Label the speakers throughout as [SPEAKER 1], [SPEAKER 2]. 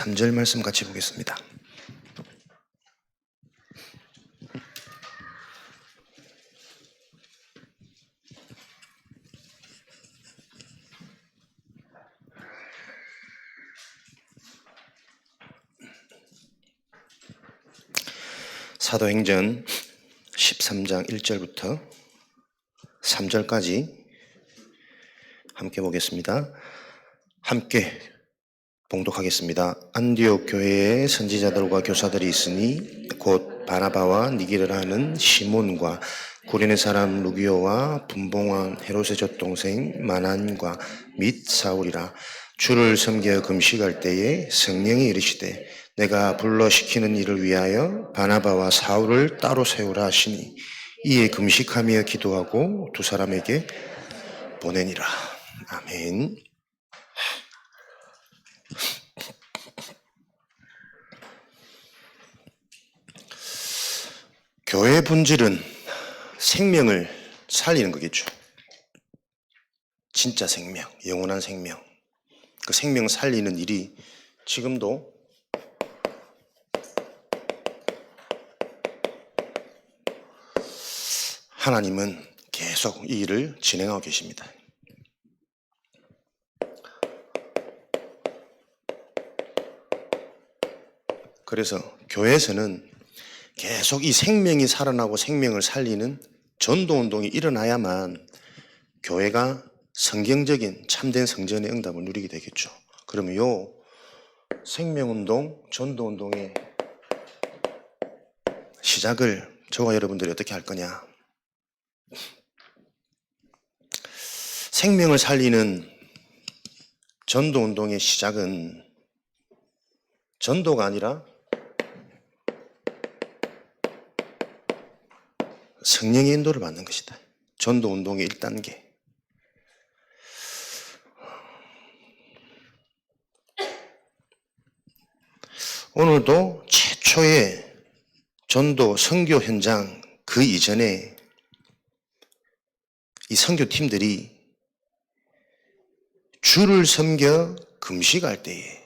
[SPEAKER 1] 3절 말씀 같이 보겠습니다. 사도행전 13장 1절부터 3절까지 함께 보겠습니다. 함께 봉독하겠습니다. 안디옥 교회에 선지자들과 교사들이 있으니 곧 바나바와 니게를 하는 시몬과 구레네 사람 루기오와 분봉왕 헤롯의 젖동생 마난과 및 사울이라. 주를 섬겨 금식할 때에 성령이 이르시되 내가 불러 시키는 일을 위하여 바나바와 사울을 따로 세우라 하시니 이에 금식하며 기도하고 두 사람에게 보내니라. 아멘. 교회의 본질은 생명을 살리는 거겠죠. 진짜 생명, 영원한 생명. 그 생명 살리는 일이 지금도 하나님은 계속 이 일을 진행하고 계십니다. 그래서 교회에서는 계속 이 생명이 살아나고 생명을 살리는 전도운동이 일어나야만 교회가 성경적인 참된 성전의 응답을 누리게 되겠죠. 그러면 요 생명운동, 전도운동의 시작을 저와 여러분들이 어떻게 할 거냐. 생명을 살리는 전도운동의 시작은 전도가 아니라 성령의 인도를 받는 것이다. 전도운동의 1단계. 오늘도 최초의 전도 선교 현장 그 이전에 이 선교팀들이 주를 섬겨 금식할 때에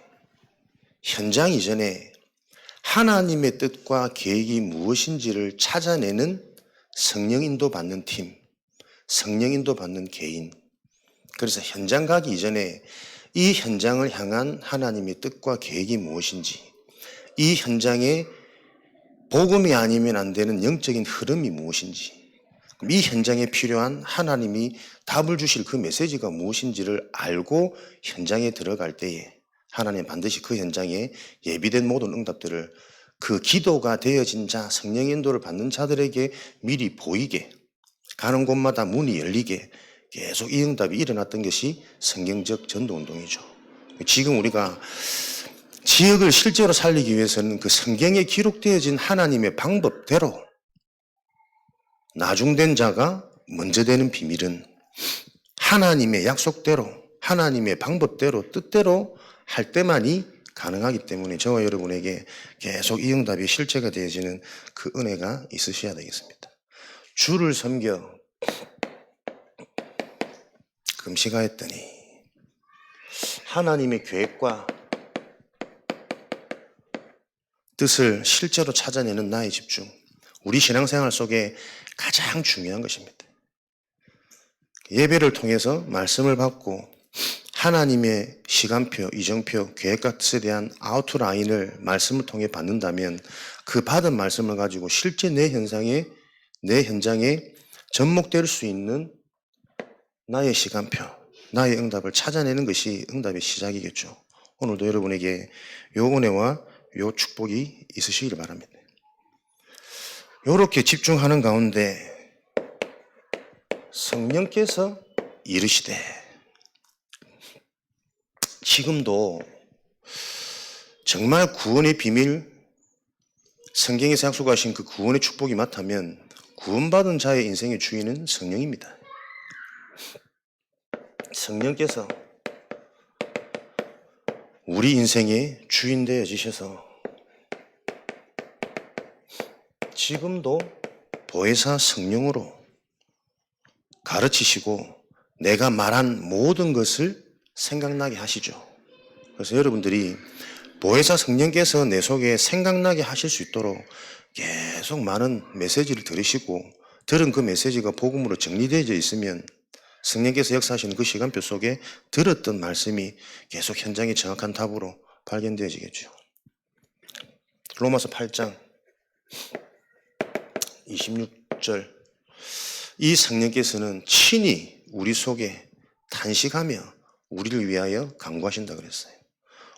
[SPEAKER 1] 현장 이전에 하나님의 뜻과 계획이 무엇인지를 찾아내는 성령 인도 받는 팀, 성령 인도 받는 개인. 그래서 현장 가기 이전에 이 현장을 향한 하나님의 뜻과 계획이 무엇인지, 이 현장에 복음이 아니면 안 되는 영적인 흐름이 무엇인지, 이 현장에 필요한 하나님이 답을 주실 그 메시지가 무엇인지를 알고 현장에 들어갈 때에 하나님 반드시 그 현장에 예비된 모든 응답들을 그 기도가 되어진 자, 성령 인도를 받는 자들에게 미리 보이게, 가는 곳마다 문이 열리게 계속 이 응답이 일어났던 것이 성경적 전도운동이죠. 지금 우리가 지역을 실제로 살리기 위해서는 그 성경에 기록되어진 하나님의 방법대로 나중된 자가 먼저 되는 비밀은 하나님의 약속대로, 하나님의 방법대로, 뜻대로 할 때만이 가능하기 때문에 저와 여러분에게 계속 이 응답이 실제가 되어지는 그 은혜가 있으셔야 되겠습니다. 주를 섬겨 금식하였더니 하나님의 계획과 뜻을 실제로 찾아내는 나의 집중, 우리 신앙생활 속에 가장 중요한 것입니다. 예배를 통해서 말씀을 받고 하나님의 시간표, 이정표, 계획과 뜻에 대한 아웃라인을 말씀을 통해 받는다면 그 받은 말씀을 가지고 실제 내 현장에 접목될 수 있는 나의 시간표, 나의 응답을 찾아내는 것이 응답의 시작이겠죠. 오늘도 여러분에게 요 은혜와 요 축복이 있으시기를 바랍니다. 요렇게 집중하는 가운데 성령께서 이르시되, 지금도 정말 구원의 비밀, 성경에서 약속하신 그 구원의 축복이 맞다면 구원받은 자의 인생의 주인은 성령입니다. 성령께서 우리 인생의 주인 되어지셔서 지금도 보혜사 성령으로 가르치시고 내가 말한 모든 것을 생각나게 하시죠. 그래서 여러분들이 보혜사 성령께서 내 속에 생각나게 하실 수 있도록 계속 많은 메시지를 들으시고 들은 그 메시지가 복음으로 정리되어져 있으면 성령께서 역사하시는 그 시간표 속에 들었던 말씀이 계속 현장의 정확한 답으로 발견되어지겠죠. 로마서 8장 26절, 이 성령께서는 친히 우리 속에 탄식하며 우리를 위하여 간구하신다 그랬어요.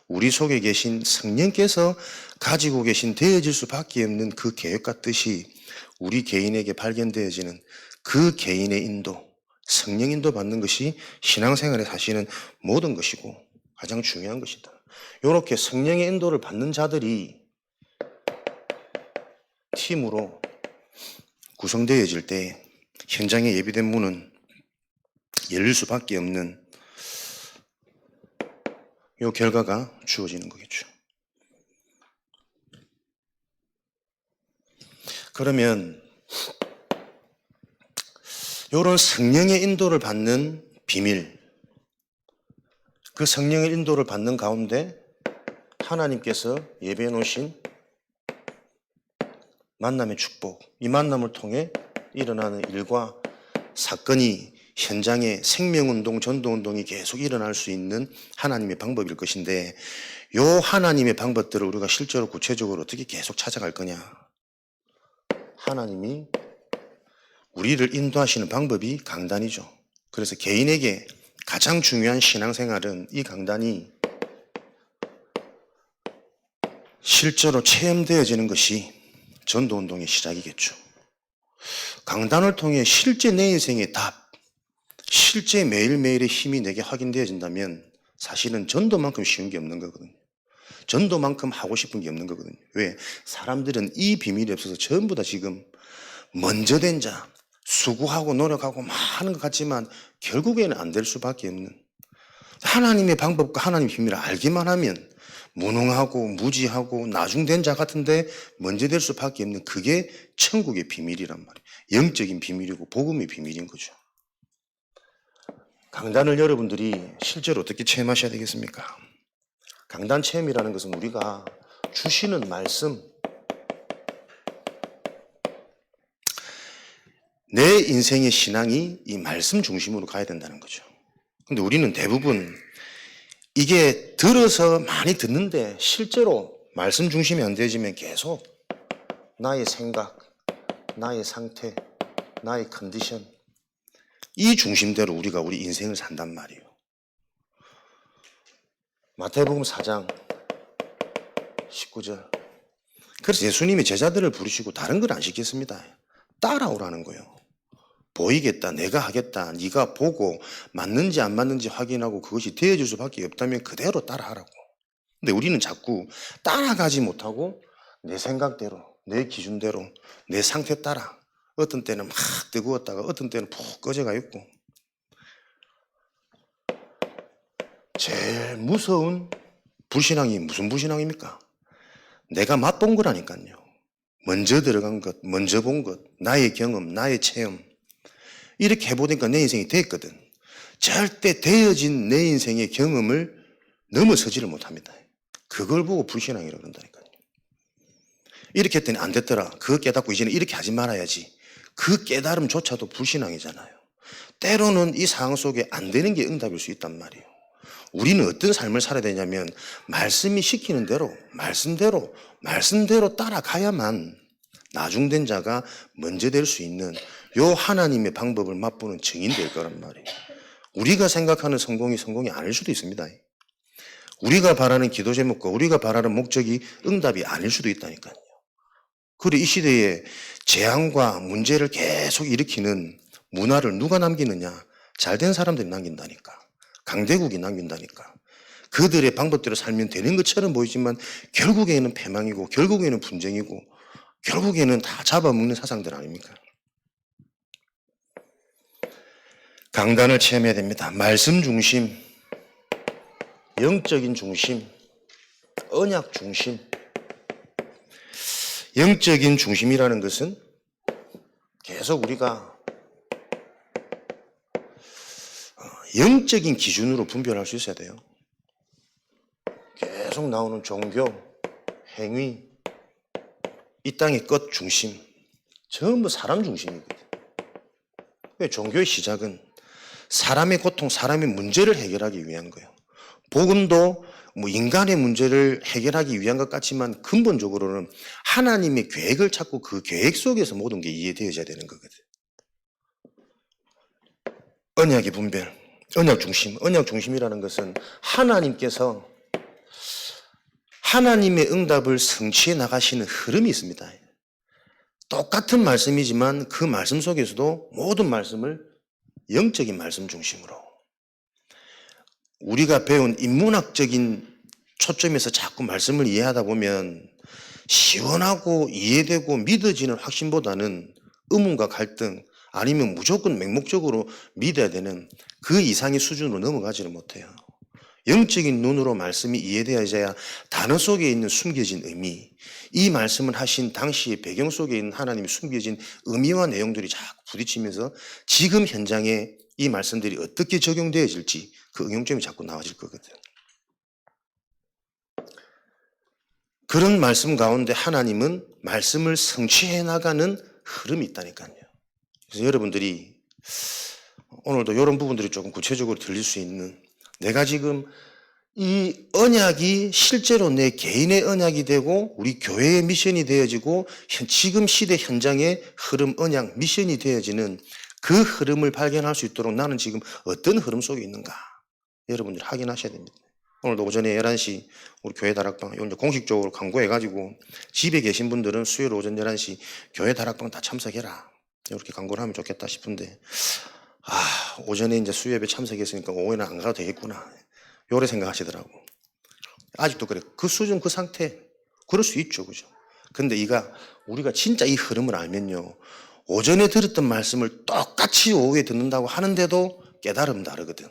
[SPEAKER 1] 우리 속에 계신 성령께서 가지고 계신 되어질 수밖에 없는 그 계획과 뜻이 우리 개인에게 발견되어지는 그 개인의 인도, 성령 인도 받는 것이 신앙생활에 사실은 모든 것이고 가장 중요한 것이다. 이렇게 성령의 인도를 받는 자들이 팀으로 구성되어질 때 현장에 예비된 문은 열릴 수밖에 없는 이 결과가 주어지는 거겠죠. 그러면 이런 성령의 인도를 받는 비밀, 그 성령의 인도를 받는 가운데 하나님께서 예배해 놓으신 만남의 축복, 이 만남을 통해 일어나는 일과 사건이 현장의 생명운동, 전도운동이 계속 일어날 수 있는 하나님의 방법일 것인데, 이 하나님의 방법들을 우리가 실제로 구체적으로 어떻게 계속 찾아갈 거냐. 하나님이 우리를 인도하시는 방법이 강단이죠. 그래서 개인에게 가장 중요한 신앙생활은 이 강단이 실제로 체험되어지는 것이 전도운동의 시작이겠죠. 강단을 통해 실제 내 인생의 답, 실제 매일매일의 힘이 내게 확인되어진다면 사실은 전도만큼 쉬운 게 없는 거거든요. 전도만큼 하고 싶은 게 없는 거거든요. 왜? 사람들은 이 비밀이 없어서 전부 다 지금 먼저 된 자, 수고하고 노력하고 많은 것 같지만 결국에는 안 될 수밖에 없는, 하나님의 방법과 하나님의 비밀을 알기만 하면 무능하고 무지하고 나중된 자 같은데 먼저 될 수밖에 없는, 그게 천국의 비밀이란 말이에요. 영적인 비밀이고 복음의 비밀인 거죠. 강단을 여러분들이 실제로 어떻게 체험하셔야 되겠습니까? 강단 체험이라는 것은 우리가 주시는 말씀, 내 인생의 신앙이 이 말씀 중심으로 가야 된다는 거죠. 근데 우리는 대부분 이게 들어서 많이 듣는데 실제로 말씀 중심이 안 되어지면 계속 나의 생각, 나의 상태, 나의 컨디션, 이 중심대로 우리가 우리 인생을 산단 말이에요. 마태복음 4장 19절. 그래서 예수님이 제자들을 부르시고 다른 걸 안 시켰습니다. 따라오라는 거예요. 보이겠다, 내가 하겠다, 네가 보고 맞는지 안 맞는지 확인하고 그것이 되어질 수밖에 없다면 그대로 따라하라고. 근데 우리는 자꾸 따라가지 못하고 내 생각대로, 내 기준대로, 내 상태 따라, 어떤 때는 막 뜨거웠다가 어떤 때는 푹 꺼져가 있고, 제일 무서운 불신앙이 무슨 불신앙입니까? 내가 맛본 거라니까요. 먼저 들어간 것, 먼저 본 것, 나의 경험, 나의 체험, 이렇게 해보니까 내 인생이 됐거든. 절대 되어진 내 인생의 경험을 넘어서지를 못합니다. 그걸 보고 불신앙이라고 그런다니까요. 이렇게 했더니 안 됐더라. 그거 깨닫고 이제는 이렇게 하지 말아야지. 그 깨달음조차도 불신앙이잖아요. 때로는 이 상황 속에 안 되는 게 응답일 수 있단 말이에요. 우리는 어떤 삶을 살아야 되냐면 말씀이 시키는 대로, 말씀대로 따라가야만 나중된 자가 먼저 될 수 있는 요 하나님의 방법을 맛보는 증인 될 거란 말이에요. 우리가 생각하는 성공이 아닐 수도 있습니다. 우리가 바라는 기도 제목과 우리가 바라는 목적이 응답이 아닐 수도 있다니까요. 그리고 이 시대에 재앙과 문제를 계속 일으키는 문화를 누가 남기느냐? 잘된 사람들이 남긴다니까. 강대국이 남긴다니까. 그들의 방법대로 살면 되는 것처럼 보이지만 결국에는 패망이고 결국에는 분쟁이고 결국에는 다 잡아먹는 사상들 아닙니까? 강단을 체험해야 됩니다. 말씀 중심, 영적인 중심, 언약 중심. 영적인 중심이라는 것은 계속 우리가 영적인 기준으로 분별할 수 있어야 돼요. 계속 나오는 종교, 행위, 이 땅의 끝 중심, 전부 사람 중심이거든. 종교의 시작은 사람의 고통, 사람의 문제를 해결하기 위한 거예요. 복음도 뭐 인간의 문제를 해결하기 위한 것 같지만 근본적으로는 하나님의 계획을 찾고 그 계획 속에서 모든 게 이해되어져야 되는 거거든. 언약의 분별, 언약 중심, 언약 중심이라는 것은 하나님께서 하나님의 응답을 성취해 나가시는 흐름이 있습니다. 똑같은 말씀이지만 그 말씀 속에서도 모든 말씀을 영적인 말씀 중심으로 우리가 배운 인문학적인 초점에서 자꾸 말씀을 이해하다 보면 시원하고 이해되고 믿어지는 확신보다는 의문과 갈등 아니면 무조건 맹목적으로 믿어야 되는 그 이상의 수준으로 넘어가지를 못해요. 영적인 눈으로 말씀이 이해되어져야 단어 속에 있는 숨겨진 의미, 이 말씀을 하신 당시의 배경 속에 있는 하나님의 숨겨진 의미와 내용들이 자꾸 부딪히면서 지금 현장에 이 말씀들이 어떻게 적용되어질지 그 응용점이 자꾸 나와질 거거든. 그런 말씀 가운데 하나님은 말씀을 성취해 나가는 흐름이 있다니까요. 그래서 여러분들이 오늘도 이런 부분들이 조금 구체적으로 들릴 수 있는, 내가 지금 이 언약이 실제로 내 개인의 언약이 되고 우리 교회의 미션이 되어지고 지금 시대 현장의 흐름, 언약, 미션이 되어지는 그 흐름을 발견할 수 있도록 나는 지금 어떤 흐름 속에 있는가 여러분들이 확인하셔야 됩니다. 오늘도 오전에 11시 우리 교회 다락방 이제 공식적으로 광고해가지고 집에 계신 분들은 수요일 오전 11시 교회 다락방 다 참석해라 이렇게 광고를 하면 좋겠다 싶은데, 오전에 이제 수요예배 참석했으니까 오후에는 안 가도 되겠구나 요래 생각하시더라고. 아직도 그래. 그 수준 그 상태 그럴 수 있죠, 그죠? 근데 우리가 진짜 이 흐름을 알면요, 오전에 들었던 말씀을 똑같이 오후에 듣는다고 하는데도 깨달음 다르거든.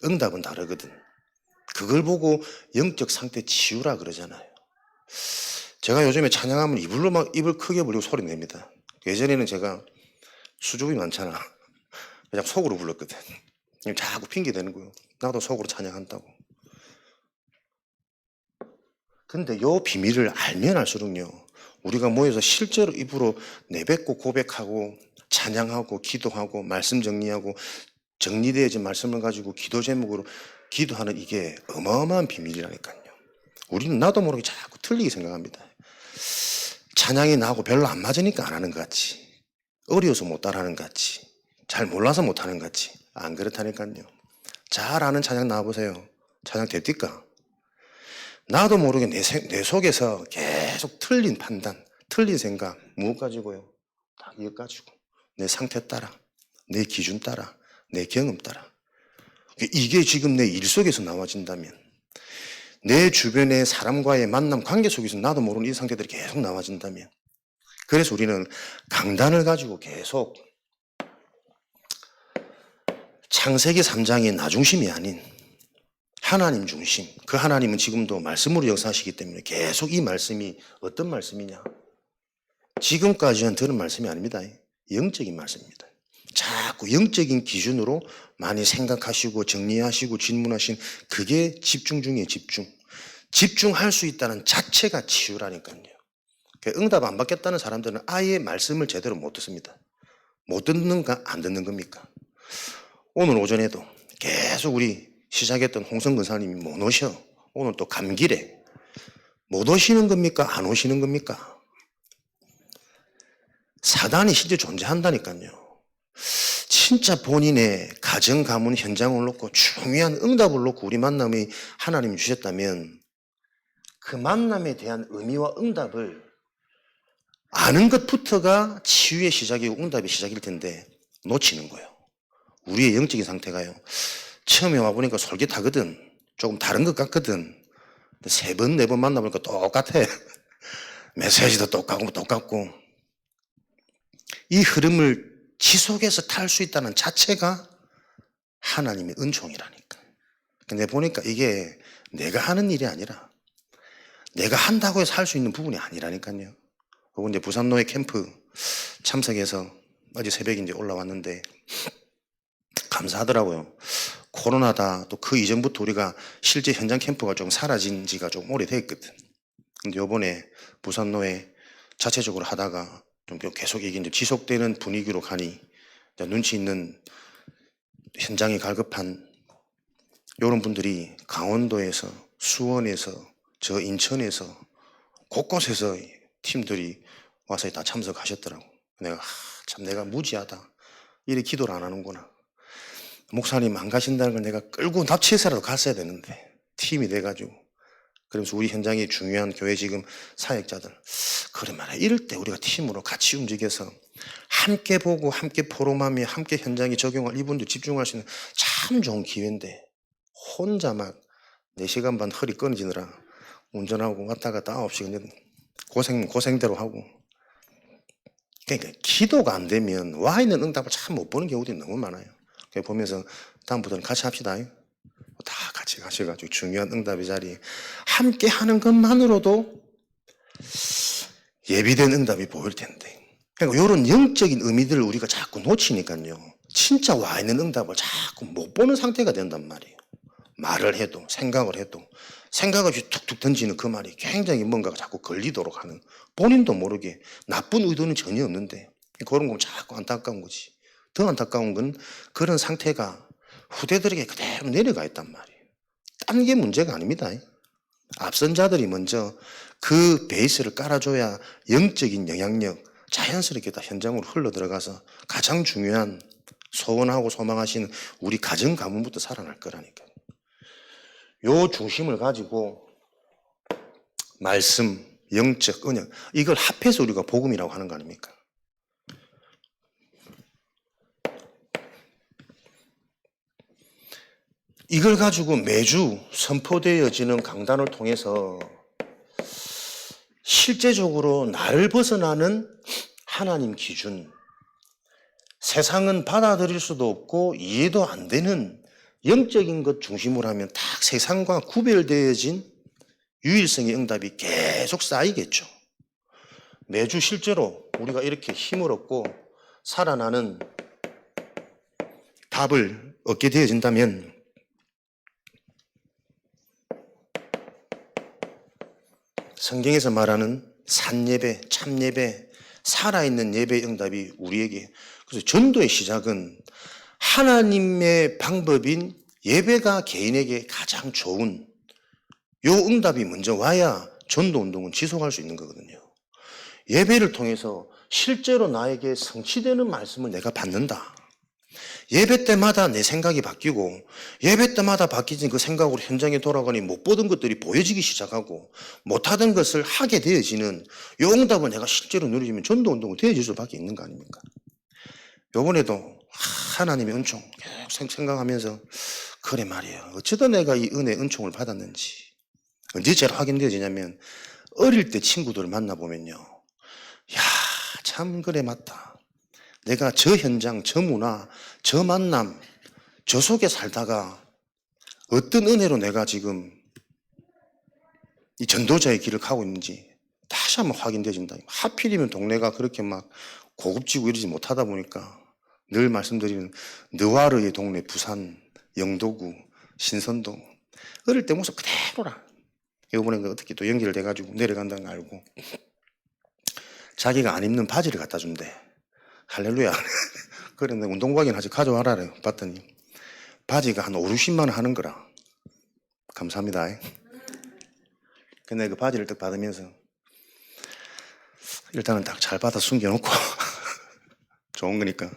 [SPEAKER 1] 응답은 다르거든. 그걸 보고 영적 상태 치유라 그러잖아요. 제가 요즘에 찬양하면 입을 크게 벌리고 소리 냅니다. 예전에는 제가 수줍음이 많잖아. 그냥 속으로 불렀거든. 자꾸 핑계 대는 거예요. 나도 속으로 찬양한다고. 근데 요 비밀을 알면 알수록요, 우리가 모여서 실제로 입으로 내뱉고 고백하고 찬양하고 기도하고 말씀 정리하고 정리되어진 말씀을 가지고 기도 제목으로 기도하는 이게 어마어마한 비밀이라니까요. 우리는 나도 모르게 자꾸 틀리게 생각합니다. 찬양이 나하고 별로 안 맞으니까 안 하는 것 같지, 어려워서 못 따라하는 것 같지, 잘 몰라서 못 하는 것 같지. 안 그렇다니까요. 잘 아는 찬양 나와보세요. 찬양 됩니까? 나도 모르게 내 속에서 계속 틀린 판단, 틀린 생각, 무엇 가지고요? 다 이것 가지고 내 상태 따라, 내 기준 따라, 내 경험 따라. 이게 지금 내 일 속에서 나와진다면, 내 주변의 사람과의 만남 관계 속에서 나도 모르는 이 상태들이 계속 나와진다면, 그래서 우리는 강단을 가지고 계속 창세기 3장의 나 중심이 아닌 하나님 중심, 그 하나님은 지금도 말씀으로 역사하시기 때문에 계속 이 말씀이 어떤 말씀이냐, 지금까지는 들은 말씀이 아닙니다. 영적인 말씀입니다. 자꾸 영적인 기준으로 많이 생각하시고 정리하시고 질문하신, 그게 집중 중에 집중할 수 있다는 자체가 치유라니까요. 응답 안 받겠다는 사람들은 아예 말씀을 제대로 못 듣습니다. 못 듣는가 안 듣는 겁니까? 오늘 오전에도 계속 우리 시작했던 홍성 근사님이 못 오셔. 오늘 또 감기래. 못 오시는 겁니까? 안 오시는 겁니까? 사단이 실제 존재한다니까요. 진짜 본인의 가정, 가문, 현장을 놓고 중요한 응답을 놓고 우리 만남이 하나님이 주셨다면 그 만남에 대한 의미와 응답을 아는 것부터가 치유의 시작이고 응답의 시작일 텐데 놓치는 거예요. 우리의 영적인 상태가요, 처음에 와보니까 솔깃하거든. 조금 다른 것 같거든. 3번, 4번 만나보니까 똑같아. 메시지도 똑같고. 이 흐름을 지속해서 탈 수 있다는 자체가 하나님의 은총이라니까. 근데 보니까 이게 내가 하는 일이 아니라 내가 한다고 해서 할 수 있는 부분이 아니라니까요. 그리고 이제 부산노예 캠프 참석해서 어제 새벽에 이제 올라왔는데 감사하더라고요. 코로나다 또 그 이전부터 우리가 실제 현장 캠프가 좀 사라진 지가 좀 오래됐거든. 근데 요번에 부산노회 자체적으로 하다가 좀 계속 이게 이제 지속되는 분위기로 가니 눈치 있는 현장이 갈급한 이런 분들이 강원도에서, 수원에서, 저 인천에서 곳곳에서 팀들이 와서 다 참석하셨더라고. 내가 참 내가 무지하다. 이래 기도를 안 하는구나. 목사님 안 가신다는 걸 내가 끌고 납치해서라도 갔어야 되는데 팀이 돼가지고. 그러면서 우리 현장이 중요한 교회 지금 사역자들 그래 말이야. 이럴 때 우리가 팀으로 같이 움직여서 함께 보고 함께 포럼하며 함께 현장에 적용할 이분들 집중할 수 있는 참 좋은 기회인데 혼자 막 4시간 반 허리 끊어지느라 운전하고 왔다 갔다 9시간 고생대로 하고. 그러니까 기도가 안 되면 와 있는 응답을 참 못 보는 경우들이 너무 많아요. 그래서 보면서 다음부터는 같이 합시다. 다 같이 가셔가지고 중요한 응답의 자리에 함께 하는 것만으로도 예비된 응답이 보일 텐데. 그러니까 이런 영적인 의미들을 우리가 자꾸 놓치니까요. 진짜 와 있는 응답을 자꾸 못 보는 상태가 된단 말이에요. 말을 해도 생각을 해도 생각 없이 툭툭 던지는 그 말이 굉장히 뭔가가 자꾸 걸리도록 하는 본인도 모르게 나쁜 의도는 전혀 없는데 그런 거 자꾸 안타까운 거지. 더 안타까운 건 그런 상태가 후대들에게 그대로 내려가 있단 말이에요. 딴 게 문제가 아닙니다. 앞선 자들이 먼저 그 베이스를 깔아줘야 영적인 영향력 자연스럽게 다 현장으로 흘러 들어가서 가장 중요한 소원하고 소망하시는 우리 가정 가문부터 살아날 거라니까요. 요 중심을 가지고 말씀, 영적, 언약 이걸 합해서 우리가 복음이라고 하는 거 아닙니까? 이걸 가지고 매주 선포되어지는 강단을 통해서 실제적으로 나를 벗어나는 하나님 기준, 세상은 받아들일 수도 없고 이해도 안 되는 영적인 것 중심으로 하면 딱 세상과 구별되어진 유일성의 응답이 계속 쌓이겠죠. 매주 실제로 우리가 이렇게 힘을 얻고 살아나는 답을 얻게 되어진다면 성경에서 말하는 산예배, 참예배, 살아있는 예배의 응답이 우리에게 그래서 전도의 시작은 하나님의 방법인 예배가 개인에게 가장 좋은 요 응답이 먼저 와야 전도운동은 지속할 수 있는 거거든요. 예배를 통해서 실제로 나에게 성취되는 말씀을 내가 받는다. 예배 때마다 내 생각이 바뀌고 예배 때마다 바뀌진 그 생각으로 현장에 돌아가니 못 보던 것들이 보여지기 시작하고 못하던 것을 하게 되어지는 요 응답을 내가 실제로 누리면 전도운동은 되어질 수밖에 있는 거 아닙니까? 요번에도 하나님의 은총 계속 생각하면서 그래 말이야. 어쩌다 내가 이 은혜 은총을 받았는지 언제 제일 확인되어지냐면 어릴 때 친구들을 만나보면요. 야, 참 그래 맞다. 내가 저 현장, 저 문화, 저 만남, 저 속에 살다가 어떤 은혜로 내가 지금 이 전도자의 길을 가고 있는지 다시 한번 확인되어진다. 하필이면 동네가 그렇게 막 고급지고 이러지 못하다 보니까 늘 말씀드리는 느와르의 동네 부산, 영도구, 신선동 어릴 때 모습 그대로라. 이번에 어떻게 또 연결돼가지고 내려간다는 거 알고 자기가 안 입는 바지를 갖다 준대. 할렐루야. 그래 내가 운동복이나 아직 가져와라 봤더니 바지가 한 5, 60만 원 하는 거라. 감사합니다. 근데 그 바지를 딱 받으면서 일단은 딱 잘 받아 숨겨놓고 좋은 거니까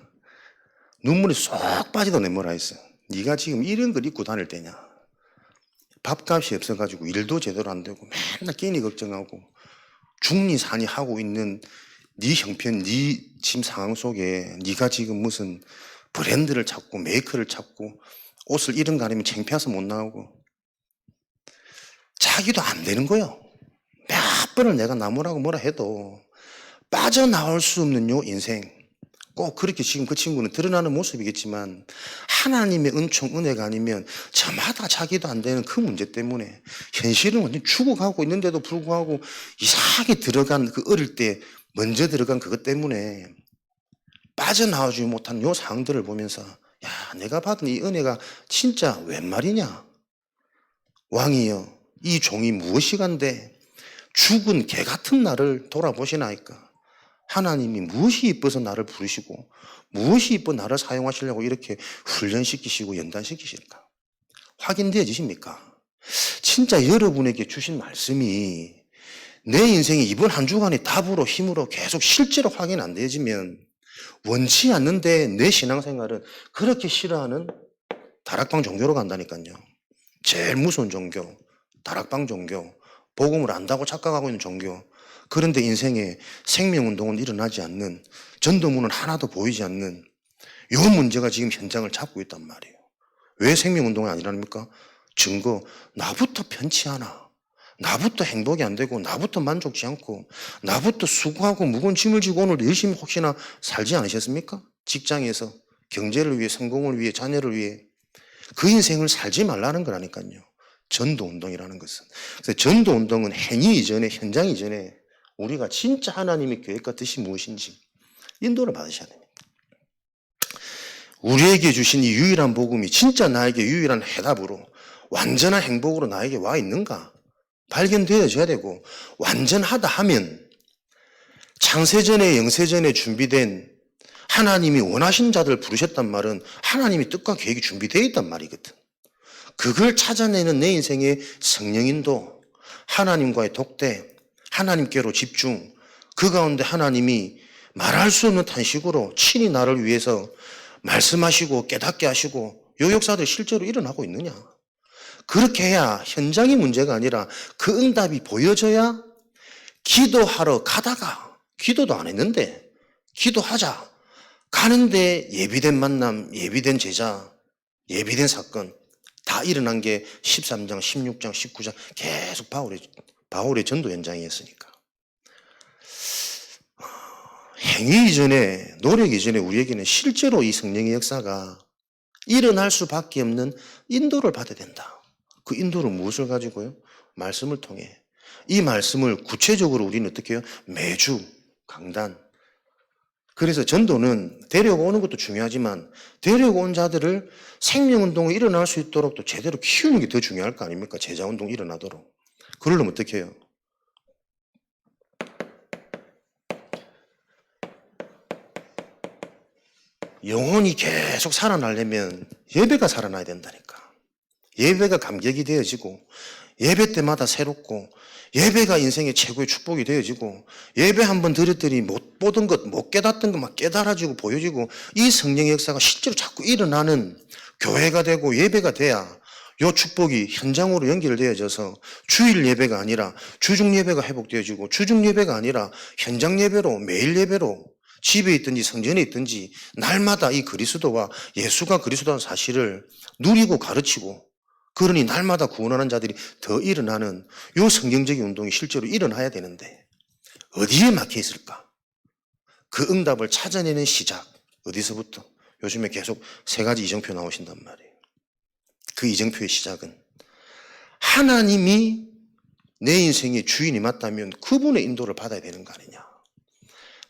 [SPEAKER 1] 눈물이 쏙 빠지도 내몰아 했어. 네가 지금 이런 걸 입고 다닐 때냐. 밥값이 없어가지고 일도 제대로 안 되고 맨날 끼니 걱정하고 중리산이 하고 있는 네 형편, 네 지금 상황 속에 네가 지금 무슨 브랜드를 찾고 메이커를 찾고 옷을 이런 거 아니면 창피해서 못 나오고 자기도 안 되는 거요. 몇 번을 내가 나무라고 뭐라 해도 빠져나올 수 없는 요 인생. 꼭 그렇게 지금 그 친구는 드러나는 모습이겠지만 하나님의 은총, 은혜가 아니면 저마다 자기도 안 되는 그 문제 때문에 현실은 완전 죽어가고 있는데도 불구하고 이상하게 들어간 그 어릴 때 먼저 들어간 그것 때문에 빠져나오지 못한 요 상황들을 보면서 야, 내가 받은 이 은혜가 진짜 웬 말이냐? 왕이여, 이 종이 무엇이간데 죽은 개 같은 나를 돌아보시나이까? 하나님이 무엇이 이뻐서 나를 부르시고 무엇이 이뻐 나를 사용하시려고 이렇게 훈련시키시고 연단시키실까? 확인되어지십니까? 진짜 여러분에게 주신 말씀이 내 인생이 이번 한 주간의 답으로 힘으로 계속 실제로 확인 안 되어지면 원치 않는데 내 신앙생활은 그렇게 싫어하는 다락방 종교로 간다니까요. 제일 무서운 종교, 다락방 종교, 복음을 안다고 착각하고 있는 종교. 그런데 인생에 생명운동은 일어나지 않는, 전도문은 하나도 보이지 않는 이 문제가 지금 현장을 잡고 있단 말이에요. 왜 생명운동이 아니랍니까? 증거, 나부터 편치 않아. 나부터 행복이 안 되고 나부터 만족지 않고 나부터 수고하고 무거운 짐을 지고 오늘 열심히 혹시나 살지 않으셨습니까? 직장에서 경제를 위해, 성공을 위해, 자녀를 위해 그 인생을 살지 말라는 거라니까요. 전도운동이라는 것은. 그래서 전도운동은 행위 이전에, 현장 이전에 우리가 진짜 하나님의 계획과 뜻이 무엇인지 인도를 받으셔야 됩니다. 우리에게 주신 이 유일한 복음이 진짜 나에게 유일한 해답으로 완전한 행복으로 나에게 와 있는가? 발견되어져야 되고, 완전하다 하면 창세전에 영세전에 준비된 하나님이 원하신 자들 부르셨단 말은 하나님의 뜻과 계획이 준비되어 있단 말이거든. 그걸 찾아내는 내 인생의 성령인도, 하나님과의 독대, 하나님께로 집중, 그 가운데 하나님이 말할 수 없는 탄식으로 친히 나를 위해서 말씀하시고 깨닫게 하시고 요 역사들이 실제로 일어나고 있느냐. 그렇게 해야 현장이 문제가 아니라 그 응답이 보여져야 기도하러 가다가, 기도도 안 했는데 기도하자 가는데 예비된 만남, 예비된 제자, 예비된 사건 다 일어난 게 13장, 16장, 19장 계속 바울의 전도 현장이었으니까. 행위 이전에, 노력 이전에 우리에게는 실제로 이 성령의 역사가 일어날 수밖에 없는 인도를 받아야 된다. 그 인도를 무엇을 가지고요? 말씀을 통해. 이 말씀을 구체적으로 우리는 어떻게 해요? 매주 강단. 그래서 전도는 데려오고 오는 것도 중요하지만 데려오고 온 자들을 생명운동이 일어날 수 있도록 또 제대로 키우는 게 더 중요할 거 아닙니까? 제자운동이 일어나도록. 그러려면 어떻게 해요? 영혼이 계속 살아나려면 예배가 살아나야 된다니까. 예배가 감격이 되어지고 예배 때마다 새롭고 예배가 인생의 최고의 축복이 되어지고 예배 한번 드렸더니 못 보던 것, 못 깨닫던 것 막 깨달아지고 보여지고 이 성령의 역사가 실제로 자꾸 일어나는 교회가 되고 예배가 돼야 이 축복이 현장으로 연결되어져서 주일 예배가 아니라 주중 예배가 회복되어지고 주중 예배가 아니라 현장 예배로 매일 예배로 집에 있든지 성전에 있든지 날마다 이 그리스도와 예수가 그리스도라는 사실을 누리고 가르치고 그러니 날마다 구원하는 자들이 더 일어나는 이 성경적인 운동이 실제로 일어나야 되는데 어디에 막혀 있을까? 그 응답을 찾아내는 시작 어디서부터? 요즘에 계속 세 가지 이정표 나오신단 말이에요. 그 이정표의 시작은 하나님이 내 인생의 주인이 맞다면 그분의 인도를 받아야 되는 거 아니냐.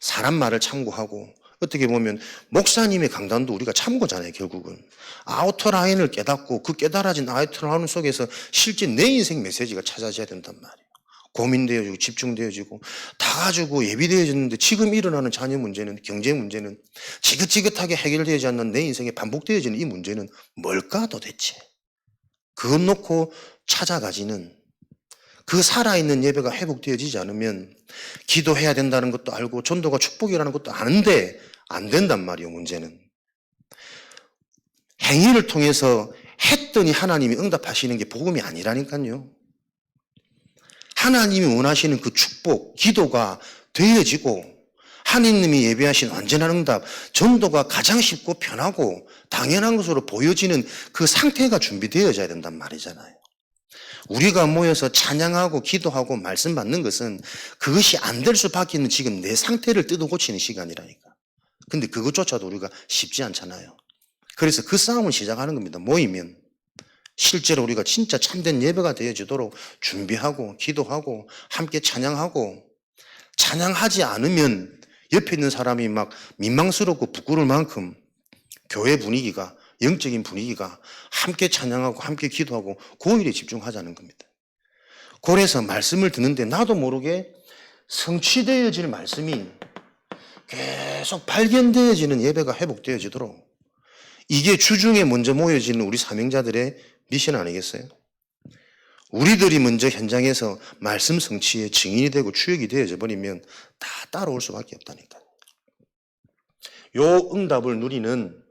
[SPEAKER 1] 사람 말을 참고하고 어떻게 보면 목사님의 강단도 우리가 참고잖아요. 결국은 아우터라인을 깨닫고 그 깨달아진 아우터라인 속에서 실제 내 인생 메시지가 찾아져야 된단 말이에요. 고민되어지고 집중되어지고 다 가지고 예비되어졌는데 지금 일어나는 자녀 문제는, 경제 문제는, 지긋지긋하게 해결되지 않는 내 인생에 반복되어지는 이 문제는 뭘까 도대체. 그것 놓고 찾아가지는 그 살아있는 예배가 회복되어지지 않으면 기도해야 된다는 것도 알고 전도가 축복이라는 것도 아는데 안 된단 말이에요. 문제는 행위를 통해서 했더니 하나님이 응답하시는 게 복음이 아니라니까요. 하나님이 원하시는 그 축복, 기도가 되어지고 하나님이 예배하신 완전한 응답, 전도가 가장 쉽고 편하고 당연한 것으로 보여지는 그 상태가 준비되어져야 된단 말이잖아요. 우리가 모여서 찬양하고 기도하고 말씀 받는 것은 그것이 안 될 수밖에 없는 지금 내 상태를 뜯어 고치는 시간이라니까. 근데 그것조차도 우리가 쉽지 않잖아요. 그래서 그 싸움을 시작하는 겁니다. 모이면 실제로 우리가 진짜 참된 예배가 되어지도록 준비하고 기도하고 함께 찬양하고, 찬양하지 않으면 옆에 있는 사람이 막 민망스럽고 부끄러울 만큼 교회 분위기가 영적인 분위기가 함께 찬양하고 함께 기도하고 그 일에 집중하자는 겁니다. 그래서 말씀을 듣는데 나도 모르게 성취되어질 말씀이 계속 발견되어지는 예배가 회복되어지도록, 이게 주중에 먼저 모여지는 우리 사명자들의 미션 아니겠어요? 우리들이 먼저 현장에서 말씀 성취의 증인이 되고 주역이 되어져 버리면 다 따라올 수밖에 없다니까요. 요 응답을 누리는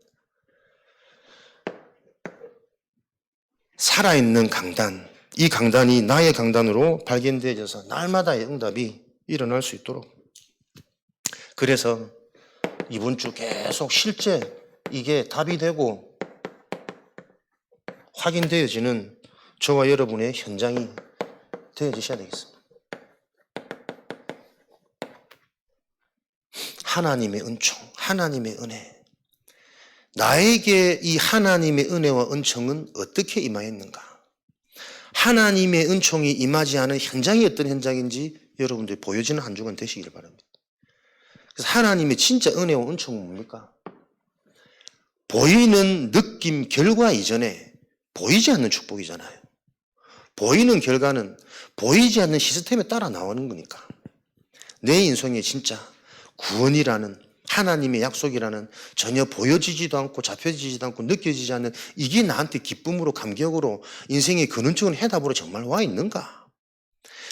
[SPEAKER 1] 살아있는 강단, 이 강단이 나의 강단으로 발견되어져서 날마다의 응답이 일어날 수 있도록, 그래서 이번 주 계속 실제 이게 답이 되고 확인되어지는 저와 여러분의 현장이 되어지셔야 되겠습니다. 하나님의 은총, 하나님의 은혜. 나에게 이 하나님의 은혜와 은총은 어떻게 임하였는가? 하나님의 은총이 임하지 않은 현장이 어떤 현장인지 여러분들이 보여지는 한 주간 되시기를 바랍니다. 그래서 하나님의 진짜 은혜와 은총은 뭡니까? 보이는 느낌, 결과 이전에 보이지 않는 축복이잖아요. 보이는 결과는 보이지 않는 시스템에 따라 나오는 거니까. 내 인생에 진짜 구원이라는 하나님의 약속이라는 전혀 보여지지도 않고 잡혀지지도 않고 느껴지지 않는 이게 나한테 기쁨으로 감격으로 인생의 근원적인 해답으로 정말 와 있는가?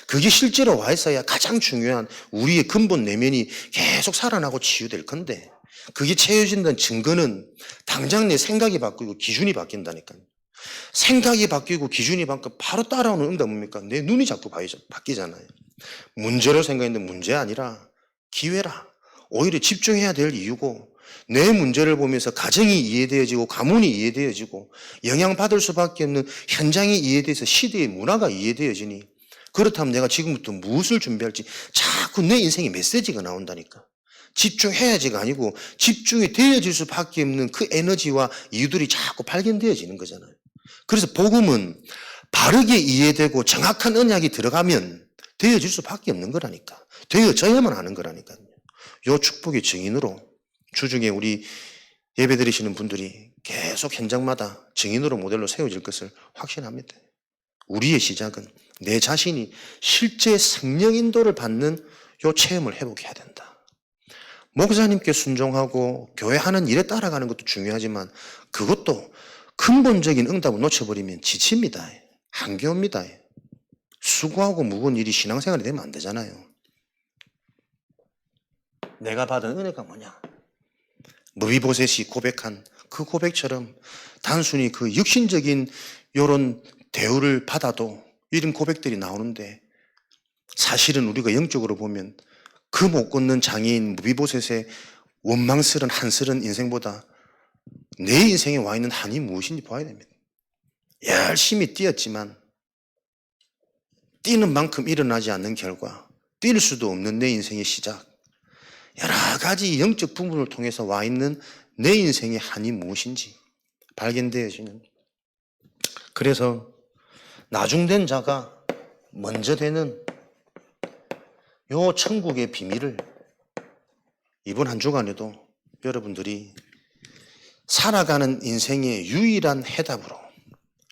[SPEAKER 1] 그게 실제로 와 있어야 가장 중요한 우리의 근본 내면이 계속 살아나고 치유될 건데, 그게 채워진다는 증거는 당장 내 생각이 바뀌고 기준이 바뀐다니까요. 생각이 바뀌고 기준이 바뀌고 바로 따라오는 응답 뭡니까? 내 눈이 자꾸 바뀌잖아요. 문제로 생각했는데 문제 아니라 기회라. 오히려 집중해야 될 이유고, 내 문제를 보면서 가정이 이해되어지고 가문이 이해되어지고 영향받을 수밖에 없는 현장이 이해돼서 시대의 문화가 이해되어지니, 그렇다면 내가 지금부터 무엇을 준비할지 자꾸 내 인생에 메시지가 나온다니까. 집중해야지가 아니고 집중이 되어질 수밖에 없는 그 에너지와 이유들이 자꾸 발견되어지는 거잖아요. 그래서 복음은 바르게 이해되고 정확한 언약이 들어가면 되어질 수밖에 없는 거라니까. 되어져야만 하는 거라니까요. 요 축복의 증인으로 주중에 우리 예배드리시는 분들이 계속 현장마다 증인으로 모델로 세워질 것을 확신합니다. 우리의 시작은 내 자신이 실제 성령 인도를 받는 요 체험을 회복해야 된다. 목사님께 순종하고 교회 하는 일에 따라가는 것도 중요하지만 그것도 근본적인 응답을 놓쳐버리면 지칩니다. 한계옵니다. 수고하고 무거운 일이 신앙생활이 되면 안 되잖아요. 내가 받은 은혜가 뭐냐? 무비보셋이 고백한 그 고백처럼 단순히 그 육신적인 이런 대우를 받아도 이런 고백들이 나오는데, 사실은 우리가 영적으로 보면 그 못 걷는 장애인 무비보셋의 원망스런 한스런 인생보다 내 인생에 와 있는 한이 무엇인지 봐야 됩니다. 열심히 뛰었지만 뛰는 만큼 일어나지 않는 결과, 뛸 수도 없는 내 인생의 시작, 여러 가지 영적 부분을 통해서 와 있는 내 인생의 한이 무엇인지 발견되어지는, 그래서 나중된 자가 먼저 되는 요 천국의 비밀을 이번 한 주간에도 여러분들이 살아가는 인생의 유일한 해답으로,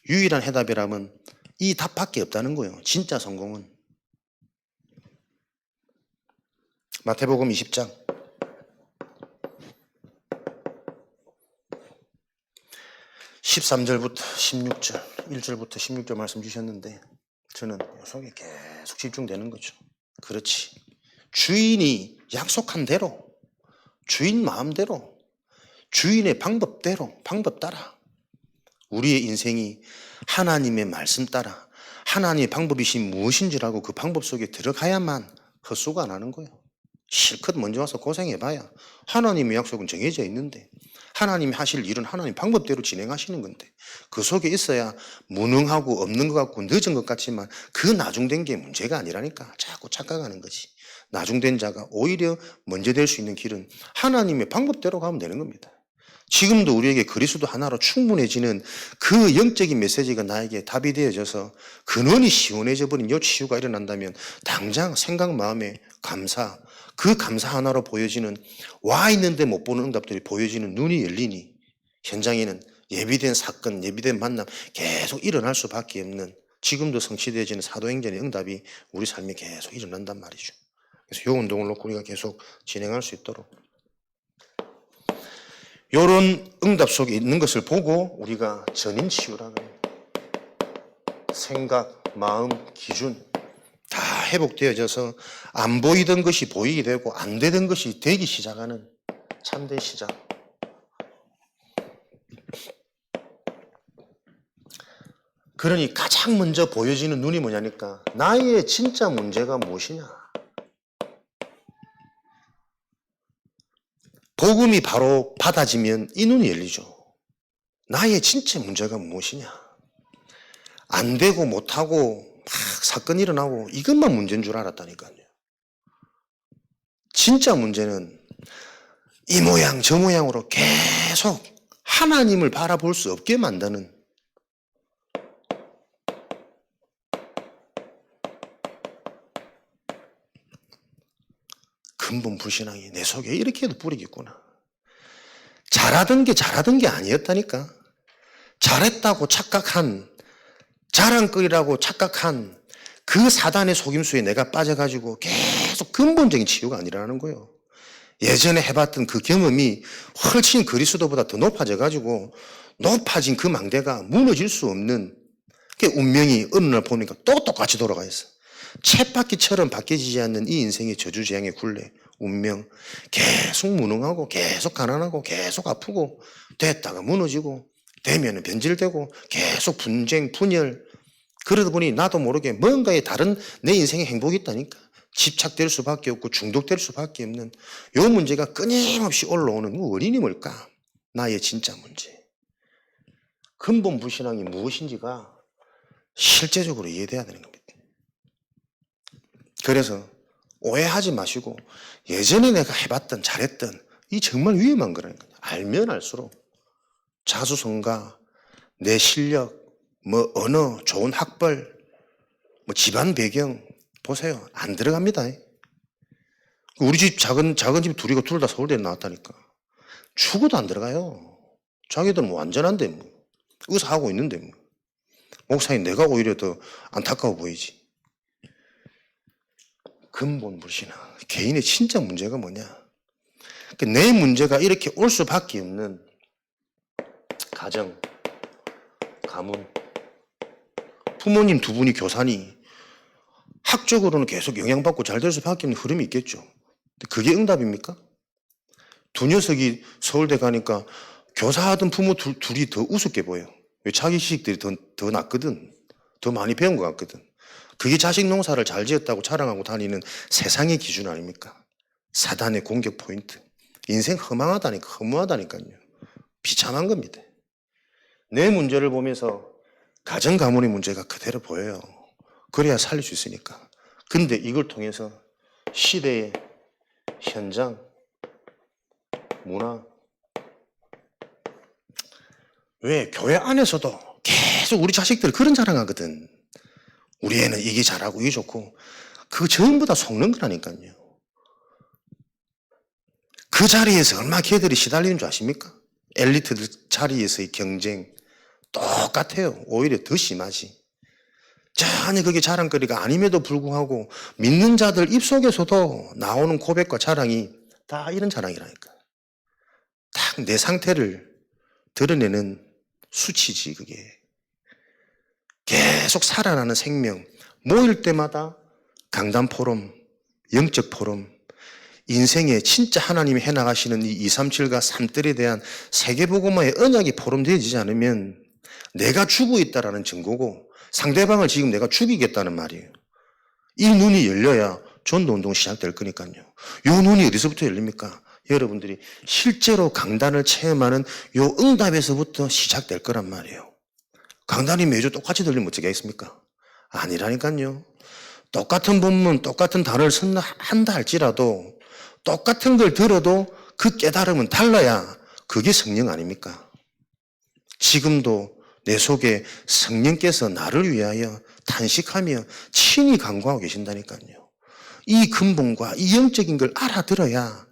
[SPEAKER 1] 유일한 해답이라면 이 답밖에 없다는 거예요. 진짜 성공은. 마태복음 20장 13절부터 16절, 1절부터 16절 말씀 주셨는데 저는 이 속에 계속 집중되는 거죠. 그렇지. 주인이 약속한 대로, 주인 마음대로, 주인의 방법대로, 방법 따라 우리의 인생이 하나님의 말씀 따라 하나님의 방법이신 무엇인지라고 그 방법 속에 들어가야만 헛수고 안 하는 거예요. 실컷 먼저 와서 고생해봐야 하나님의 약속은 정해져 있는데, 하나님이 하실 일은 하나님 방법대로 진행하시는 건데, 그 속에 있어야 무능하고 없는 것 같고 늦은 것 같지만 그 나중된 게 문제가 아니라니까 자꾸 착각하는 거지. 나중된 자가 오히려 먼저 될 수 있는 길은 하나님의 방법대로 가면 되는 겁니다. 지금도 우리에게 그리스도 하나로 충분해지는 그 영적인 메시지가 나에게 답이 되어져서 근원이 시원해져 버린 이 치유가 일어난다면 당장 생각 마음에 감사, 그 감사 하나로 보여지는, 와 있는데 못 보는 응답들이 보여지는 눈이 열리니 현장에는 예비된 사건, 예비된 만남 계속 일어날 수밖에 없는, 지금도 성취되어지는 사도행전의 응답이 우리 삶에 계속 일어난단 말이죠. 그래서 이 운동을 놓고 우리가 계속 진행할 수 있도록 이런 응답 속에 있는 것을 보고 우리가 전인 치유라 그래요. 생각, 마음, 기준 다 회복되어져서 안 보이던 것이 보이게 되고 안 되던 것이 되기 시작하는 참된 시작. 그러니 가장 먼저 보여지는 눈이 뭐냐니까 나의 진짜 문제가 무엇이냐. 복음이 바로 받아지면 이 눈이 열리죠. 나의 진짜 문제가 무엇이냐. 안 되고 못하고 막 사건이 일어나고 이것만 문제인 줄 알았다니까요. 진짜 문제는 이 모양 저 모양으로 계속 하나님을 바라볼 수 없게 만드는 근본 불신앙이 내 속에 이렇게도 뿌리겠구나. 잘하던 게 아니었다니까. 잘했다고 착각한, 자랑거리라고 착각한 그 사단의 속임수에 내가 빠져가지고 계속 근본적인 치유가 아니라는 거예요. 예전에 해봤던 그 경험이 훨씬 그리스도보다 더 높아져가지고 높아진 그 망대가 무너질 수 없는 그 운명이 어느 날 보니까 또 똑같이 돌아가 있어. 쳇바퀴처럼 바뀌어지지 않는 이 인생의 저주재앙의 굴레, 운명, 계속 무능하고 계속 가난하고 계속 아프고 됐다가 무너지고 되면 변질되고 계속 분쟁, 분열. 그러다 보니 나도 모르게 뭔가에 다른 내 인생의 행복이 있다니까. 집착될 수밖에 없고 중독될 수밖에 없는 요 문제가 끊임없이 올라오는 그 원인이 뭘까? 나의 진짜 문제. 근본 불신앙이 무엇인지가 실제적으로 이해돼야 되는 겁니다. 그래서 오해하지 마시고 예전에 내가 해봤던 잘했던 이 정말 위험한 거라니까요. 알면 알수록 자수성가, 내 실력, 뭐 언어, 좋은 학벌, 뭐 집안 배경 보세요. 안 들어갑니다. 우리 집 작은 집 둘이고 둘 다 서울대에 나왔다니까. 죽어도 안 들어가요. 자기들은 뭐 완전한데 뭐. 의사하고 있는데 뭐. 목사님 내가 오히려 더 안타까워 보이지. 근본 불신앙. 개인의 진짜 문제가 뭐냐. 내 문제가 이렇게 올 수밖에 없는 가정, 가문, 부모님 두 분이 교사니 학적으로는 계속 영향받고 잘 될 수밖에 없는 흐름이 있겠죠. 그게 응답입니까? 두 녀석이 서울대 가니까 교사하던 부모 둘이 더 우습게 보여. 왜 자기 시식들이 더 낫거든. 더 많이 배운 것 같거든. 그게 자식 농사를 잘 지었다고 자랑하고 다니는 세상의 기준 아닙니까? 사단의 공격 포인트. 인생 허망하다니까, 허무하다니까요. 비참한 겁니다. 내 문제를 보면서 가정 가문의 문제가 그대로 보여요. 그래야 살릴 수 있으니까. 근데 이걸 통해서 시대의 현장, 문화, 왜 교회 안에서도 계속 우리 자식들 그런 자랑하거든. 우리 애는 이게 잘하고 이게 좋고 그거 전부 다 속는 거라니까요. 그 자리에서 얼마나 걔들이 시달리는 줄 아십니까? 엘리트들 자리에서의 경쟁 똑같아요. 오히려 더 심하지. 전혀 그게 자랑거리가 아님에도 불구하고 믿는 자들 입속에서도 나오는 고백과 자랑이 다 이런 자랑이라니까. 딱 내 상태를 드러내는 수치지 그게. 계속 살아나는 생명. 모일 때마다 강단 포럼, 영적 포럼, 인생에 진짜 하나님이 해나가시는 이 237과 3들에 대한 세계복음화의 언약이 포럼되어지지 않으면 내가 죽어 있다라는 증거고 상대방을 지금 내가 죽이겠다는 말이에요. 이 눈이 열려야 전도운동 시작될 거니까요. 이 눈이 어디서부터 열립니까? 여러분들이 실제로 강단을 체험하는 이 응답에서부터 시작될 거란 말이에요. 강단이 매주 똑같이 들리면 어떻게 하겠습니까? 아니라니까요. 똑같은 본문, 똑같은 단어를 한다 할지라도 똑같은 걸 들어도 그 깨달음은 달라야 그게 성령 아닙니까? 지금도 내 속에 성령께서 나를 위하여 탄식하며 친히 간구하고 계신다니까요. 이 근본과 이 영적인 걸 알아들어야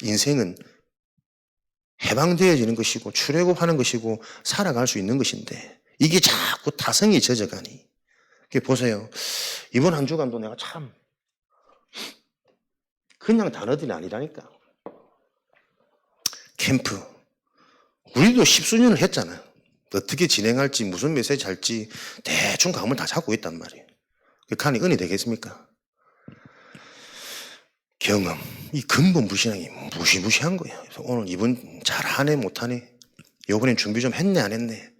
[SPEAKER 1] 인생은 해방되어지는 것이고 출애굽하는 것이고 살아갈 수 있는 것인데 이게 자꾸 타성이 젖어가니. 보세요. 이번 한 주간도 내가 참 그냥 단어들이 아니라니까. 캠프. 우리도 십수년을 했잖아요. 어떻게 진행할지 무슨 메시지 할지 대충 감을 다 잡고 있단 말이에요. 그러니 은혜 되겠습니까? 경험. 이 근본 불신앙이 무시무시한 거예요. 그래서 오늘 이번 잘하네 못하네. 요번엔 준비 좀 했네 안 했네.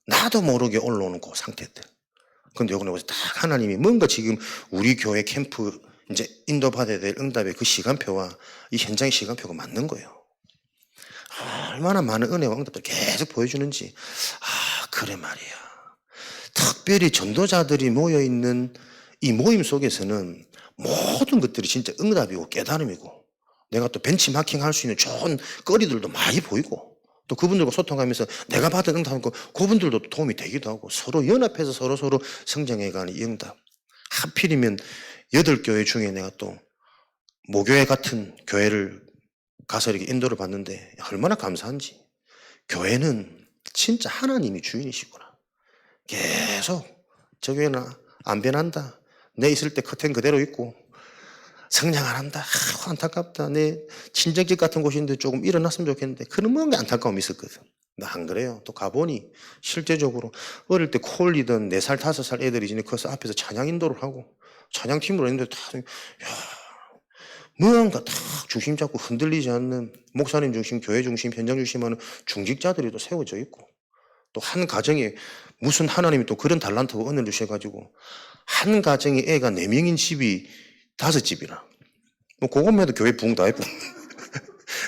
[SPEAKER 1] 나도 모르게 올라오는 그 상태들. 근데 요번에 딱 하나님이 뭔가 지금 우리 교회 캠프 이제 인도받아야 될 응답의 그 시간표와 이 현장의 시간표가 맞는 거예요. 얼마나 많은 은혜와 응답을 계속 보여주는지. 그래 말이야. 특별히 전도자들이 모여있는 이 모임 속에서는 모든 것들이 진짜 응답이고 깨달음이고 내가 또 벤치마킹 할 수 있는 좋은 거리들도 많이 보이고 또 그분들과 소통하면서 내가 받은 응답하고 그분들도 도움이 되기도 하고 서로 연합해서 서로 성장해가는 이 응답. 하필이면 8교회 중에 내가 또 모교회 같은 교회를 가서 이렇게 인도를 받는데 얼마나 감사한지. 교회는 진짜 하나님이 주인이시구나. 계속 저 교회는 안 변한다. 내 있을 때 커튼 그대로 있고 성장 안 한다. 안타깝다. 내 친정집 같은 곳인데 조금 일어났으면 좋겠는데 그런 뭔가 안타까움이 있었거든. 나 안 그래요. 또 가보니 실제적으로 어릴 때 코 올리던 4살 5살 애들이 이제 커서 앞에서 찬양 인도를 하고 찬양팀으로 했는데 다 뭔가 딱 중심 잡고 흔들리지 않는 목사님 중심, 교회 중심, 현장 중심하는 중직자들이 또 세워져 있고 또 한 가정에 무슨 하나님이 또 그런 달란트와 은혜를 주셔가지고 한 가정에 애가 4명인 집이 5집이라. 뭐 그것만 해도 교회 부흥 다 했고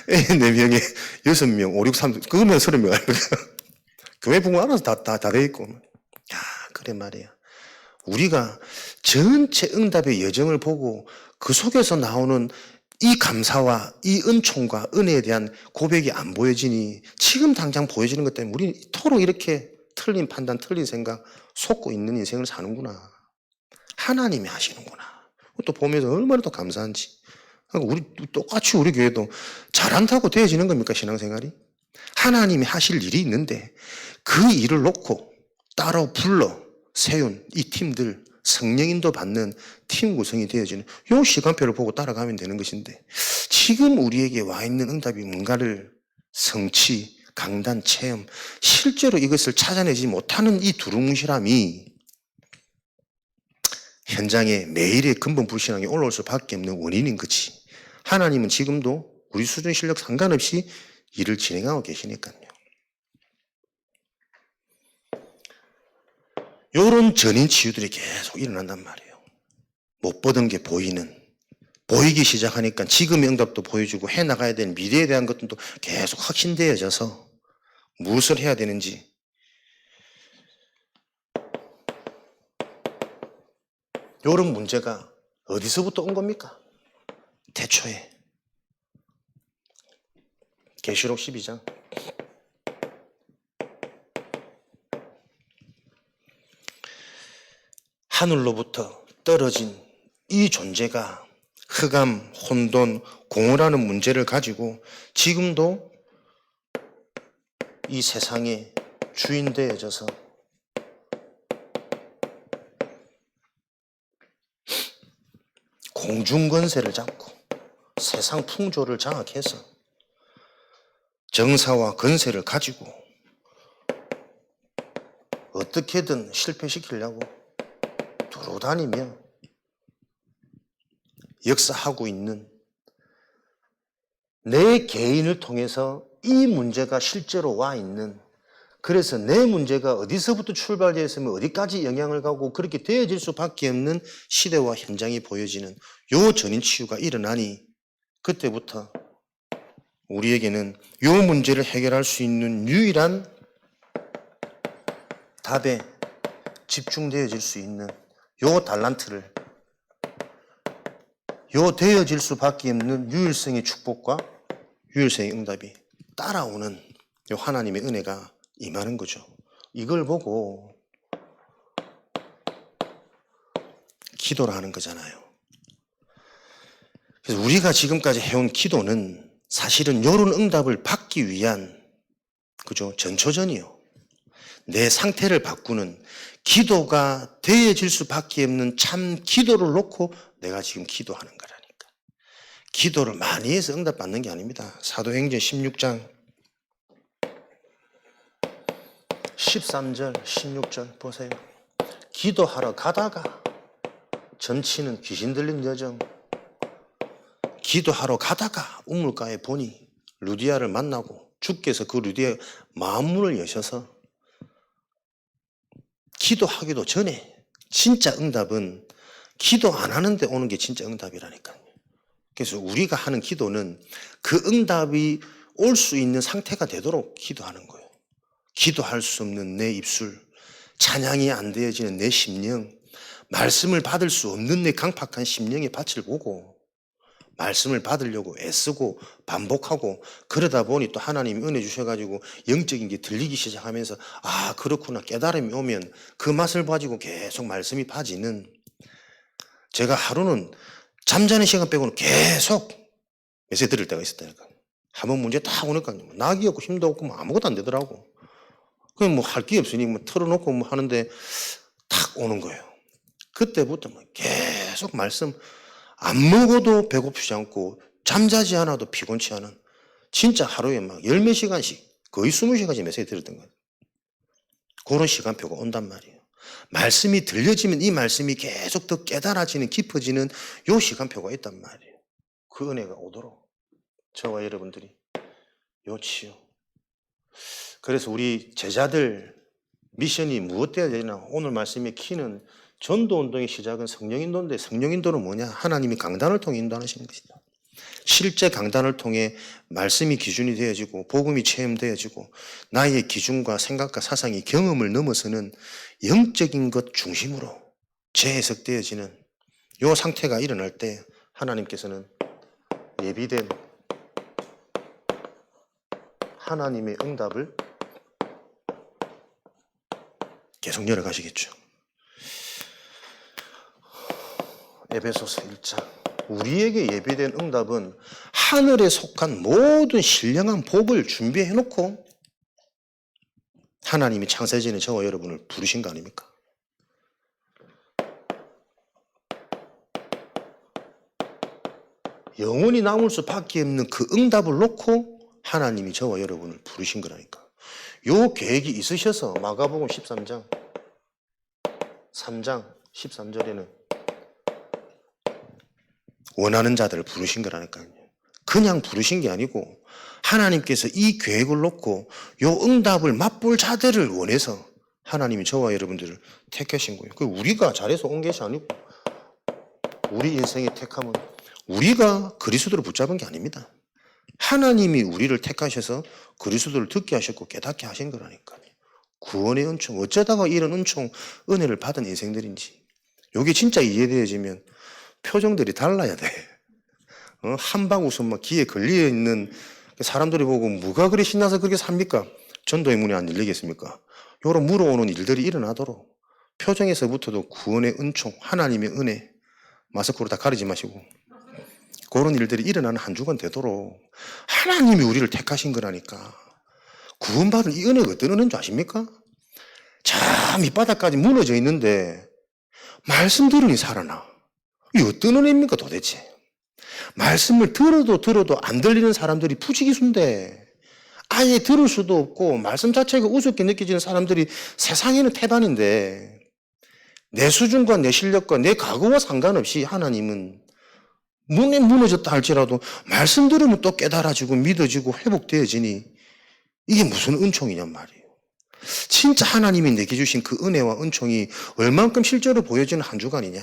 [SPEAKER 1] 애 4명에 6명, 5, 6, 3, 그거면 30명 알고 교회 부흥 알아서 다 돼 있고. 야, 그래 말이야. 우리가 전체 응답의 여정을 보고 그 속에서 나오는 이 감사와 이 은총과 은혜에 대한 고백이 안 보여지니 지금 당장 보여지는 것 때문에 우리는 이토록 이렇게 틀린 판단, 틀린 생각 속고 있는 인생을 사는구나. 하나님이 하시는구나. 또 보면서 얼마나 또 감사한지. 우리 똑같이 우리 교회도 잘한다고 되어지는 겁니까 신앙생활이? 하나님이 하실 일이 있는데 그 일을 놓고 따로 불러 세운 이 팀들 성령인도 받는 팀 구성이 되어지는 이 시간표를 보고 따라가면 되는 것인데 지금 우리에게 와 있는 응답이 뭔가를 성취, 강단, 체험 실제로 이것을 찾아내지 못하는 이 두루뭉실함이 현장에 매일의 근본 불신앙이 올라올 수밖에 없는 원인인 거지. 하나님은 지금도 우리 수준 실력 상관없이 일을 진행하고 계시니까요. 이런 전인 치유들이 계속 일어난단 말이에요. 못 보던 게 보이기 시작하니까 지금의 응답도 보여주고 해나가야 되는 미래에 대한 것도 계속 확신되어져서 무엇을 해야 되는지. 이런 문제가 어디서부터 온 겁니까? 태초에 계시록 12장 하늘로부터 떨어진 이 존재가 흑암, 혼돈, 공허라는 문제를 가지고 지금도 이 세상에 주인되어져서 공중권세를 잡고 세상 풍조를 장악해서 정사와 권세를 가지고 어떻게든 실패시키려고 돌아다니며 역사하고 있는 내 개인을 통해서 이 문제가 실제로 와 있는, 그래서 내 문제가 어디서부터 출발되었으면 어디까지 영향을 가고 그렇게 되어질 수밖에 없는 시대와 현장이 보여지는 요 전인 치유가 일어나니 그때부터 우리에게는 요 문제를 해결할 수 있는 유일한 답에 집중되어질 수 있는 요 달란트를, 요 되어질 수밖에 없는 유일성의 축복과 유일성의 응답이 따라오는 요 하나님의 은혜가 임하는 거죠. 이걸 보고 기도를 하는 거잖아요. 그래서 우리가 지금까지 해온 기도는 사실은 이런 응답을 받기 위한 그죠? 전초전이요. 내 상태를 바꾸는 기도가 되어질 수밖에 없는 참 기도를 놓고 내가 지금 기도하는 거라니까. 기도를 많이 해서 응답받는 게 아닙니다. 사도행전 16장 13절 16절 보세요. 기도하러 가다가 전치는 귀신 들린 여정, 기도하러 가다가 우물가에 보니 루디아를 만나고 주께서 그 루디아의 마음문을 여셔서 기도하기도 전에 진짜 응답은 기도 안 하는데 오는 게 진짜 응답이라니까요. 그래서 우리가 하는 기도는 그 응답이 올 수 있는 상태가 되도록 기도하는 거예요. 기도할 수 없는 내 입술, 찬양이 안 되어지는 내 심령, 말씀을 받을 수 없는 내 강팍한 심령의 밭을 보고 말씀을 받으려고 애쓰고 반복하고 그러다 보니 또 하나님이 은혜 주셔가지고 영적인 게 들리기 시작하면서 아 그렇구나 깨달음이 오면 그 맛을 가지고 계속 말씀이 파지는, 제가 하루는 잠자는 시간 빼고는 계속 메시지 들을 때가 있었다니까. 한번 문제 딱 오니까 낙이 없고 힘도 없고 뭐 아무것도 안 되더라고. 그냥 뭐 할 게 없으니 뭐 틀어놓고 뭐 하는데 탁 오는 거예요. 그때부터 뭐 계속 말씀, 안 먹어도 배고프지 않고 잠자지 않아도 피곤치 않은, 진짜 하루에 막 열 몇 시간씩 거의 20시간씩 메시지 들었던 거예요. 그런 시간표가 온단 말이에요. 말씀이 들려지면 이 말씀이 계속 더 깨달아지는 깊어지는 요 시간표가 있단 말이에요. 그 은혜가 오도록 저와 여러분들이 요치요. 그래서 우리 제자들 미션이 무엇 되어야 되나. 오늘 말씀의 키는 전도운동의 시작은 성령인도인데 성령인도는 뭐냐? 하나님이 강단을 통해 인도하시는 것이다. 실제 강단을 통해 말씀이 기준이 되어지고 복음이 체험되어지고 나의 기준과 생각과 사상이 경험을 넘어서는 영적인 것 중심으로 재해석되어지는 이 상태가 일어날 때 하나님께서는 예비된 하나님의 응답을 계속 열어가시겠죠. 에베소서 1장. 우리에게 예비된 응답은 하늘에 속한 모든 신령한 복을 준비해 놓고 하나님이 창세전에 저와 여러분을 부르신 거 아닙니까? 영원히 남을 수밖에 없는 그 응답을 놓고 하나님이 저와 여러분을 부르신 거라니까. 요 계획이 있으셔서 마가복음 13장 3장 13절에는 원하는 자들을 부르신 거라니까요. 그냥 부르신 게 아니고 하나님께서 이 계획을 놓고 요 응답을 맛볼 자들을 원해서 하나님이 저와 여러분들을 택하신 거예요. 그 우리가 잘해서 온 것이 아니고 우리 인생의 택함은 우리가 그리스도를 붙잡은 게 아닙니다. 하나님이 우리를 택하셔서 그리스도를 듣게 하셨고 깨닫게 하신 거라니까요. 구원의 은총, 어쩌다가 이런 은총, 은혜를 받은 인생들인지 이게 진짜 이해되어지면 표정들이 달라야 돼. 한 방 웃음만 귀에 걸려 있는 사람들이 보고 뭐가 그리 신나서 그렇게 삽니까? 전도의 문이 안 열리겠습니까? 이런 물어오는 일들이 일어나도록 표정에서부터도 구원의 은총, 하나님의 은혜, 마스크로 다 가리지 마시고 그런 일들이 일어나는 한 주간 되도록 하나님이 우리를 택하신 거라니까. 구원받은 이 은혜가 어떤 은혜인 줄 아십니까? 저 밑바닥까지 무너져 있는데 말씀 들으니 살아나. 이 어떤 은혜입니까 도대체? 말씀을 들어도 안 들리는 사람들이 부지기수인데 아예 들을 수도 없고 말씀 자체가 우습게 느껴지는 사람들이 세상에는 태반인데 내 수준과 내 실력과 내 각오와 상관없이 하나님은 문에 무너졌다 할지라도 말씀 들으면 또 깨달아지고 믿어지고 회복되어지니 이게 무슨 은총이냔 말이에요. 진짜 하나님이 내게 주신 그 은혜와 은총이 얼만큼 실제로 보여지는 한 주간이냐.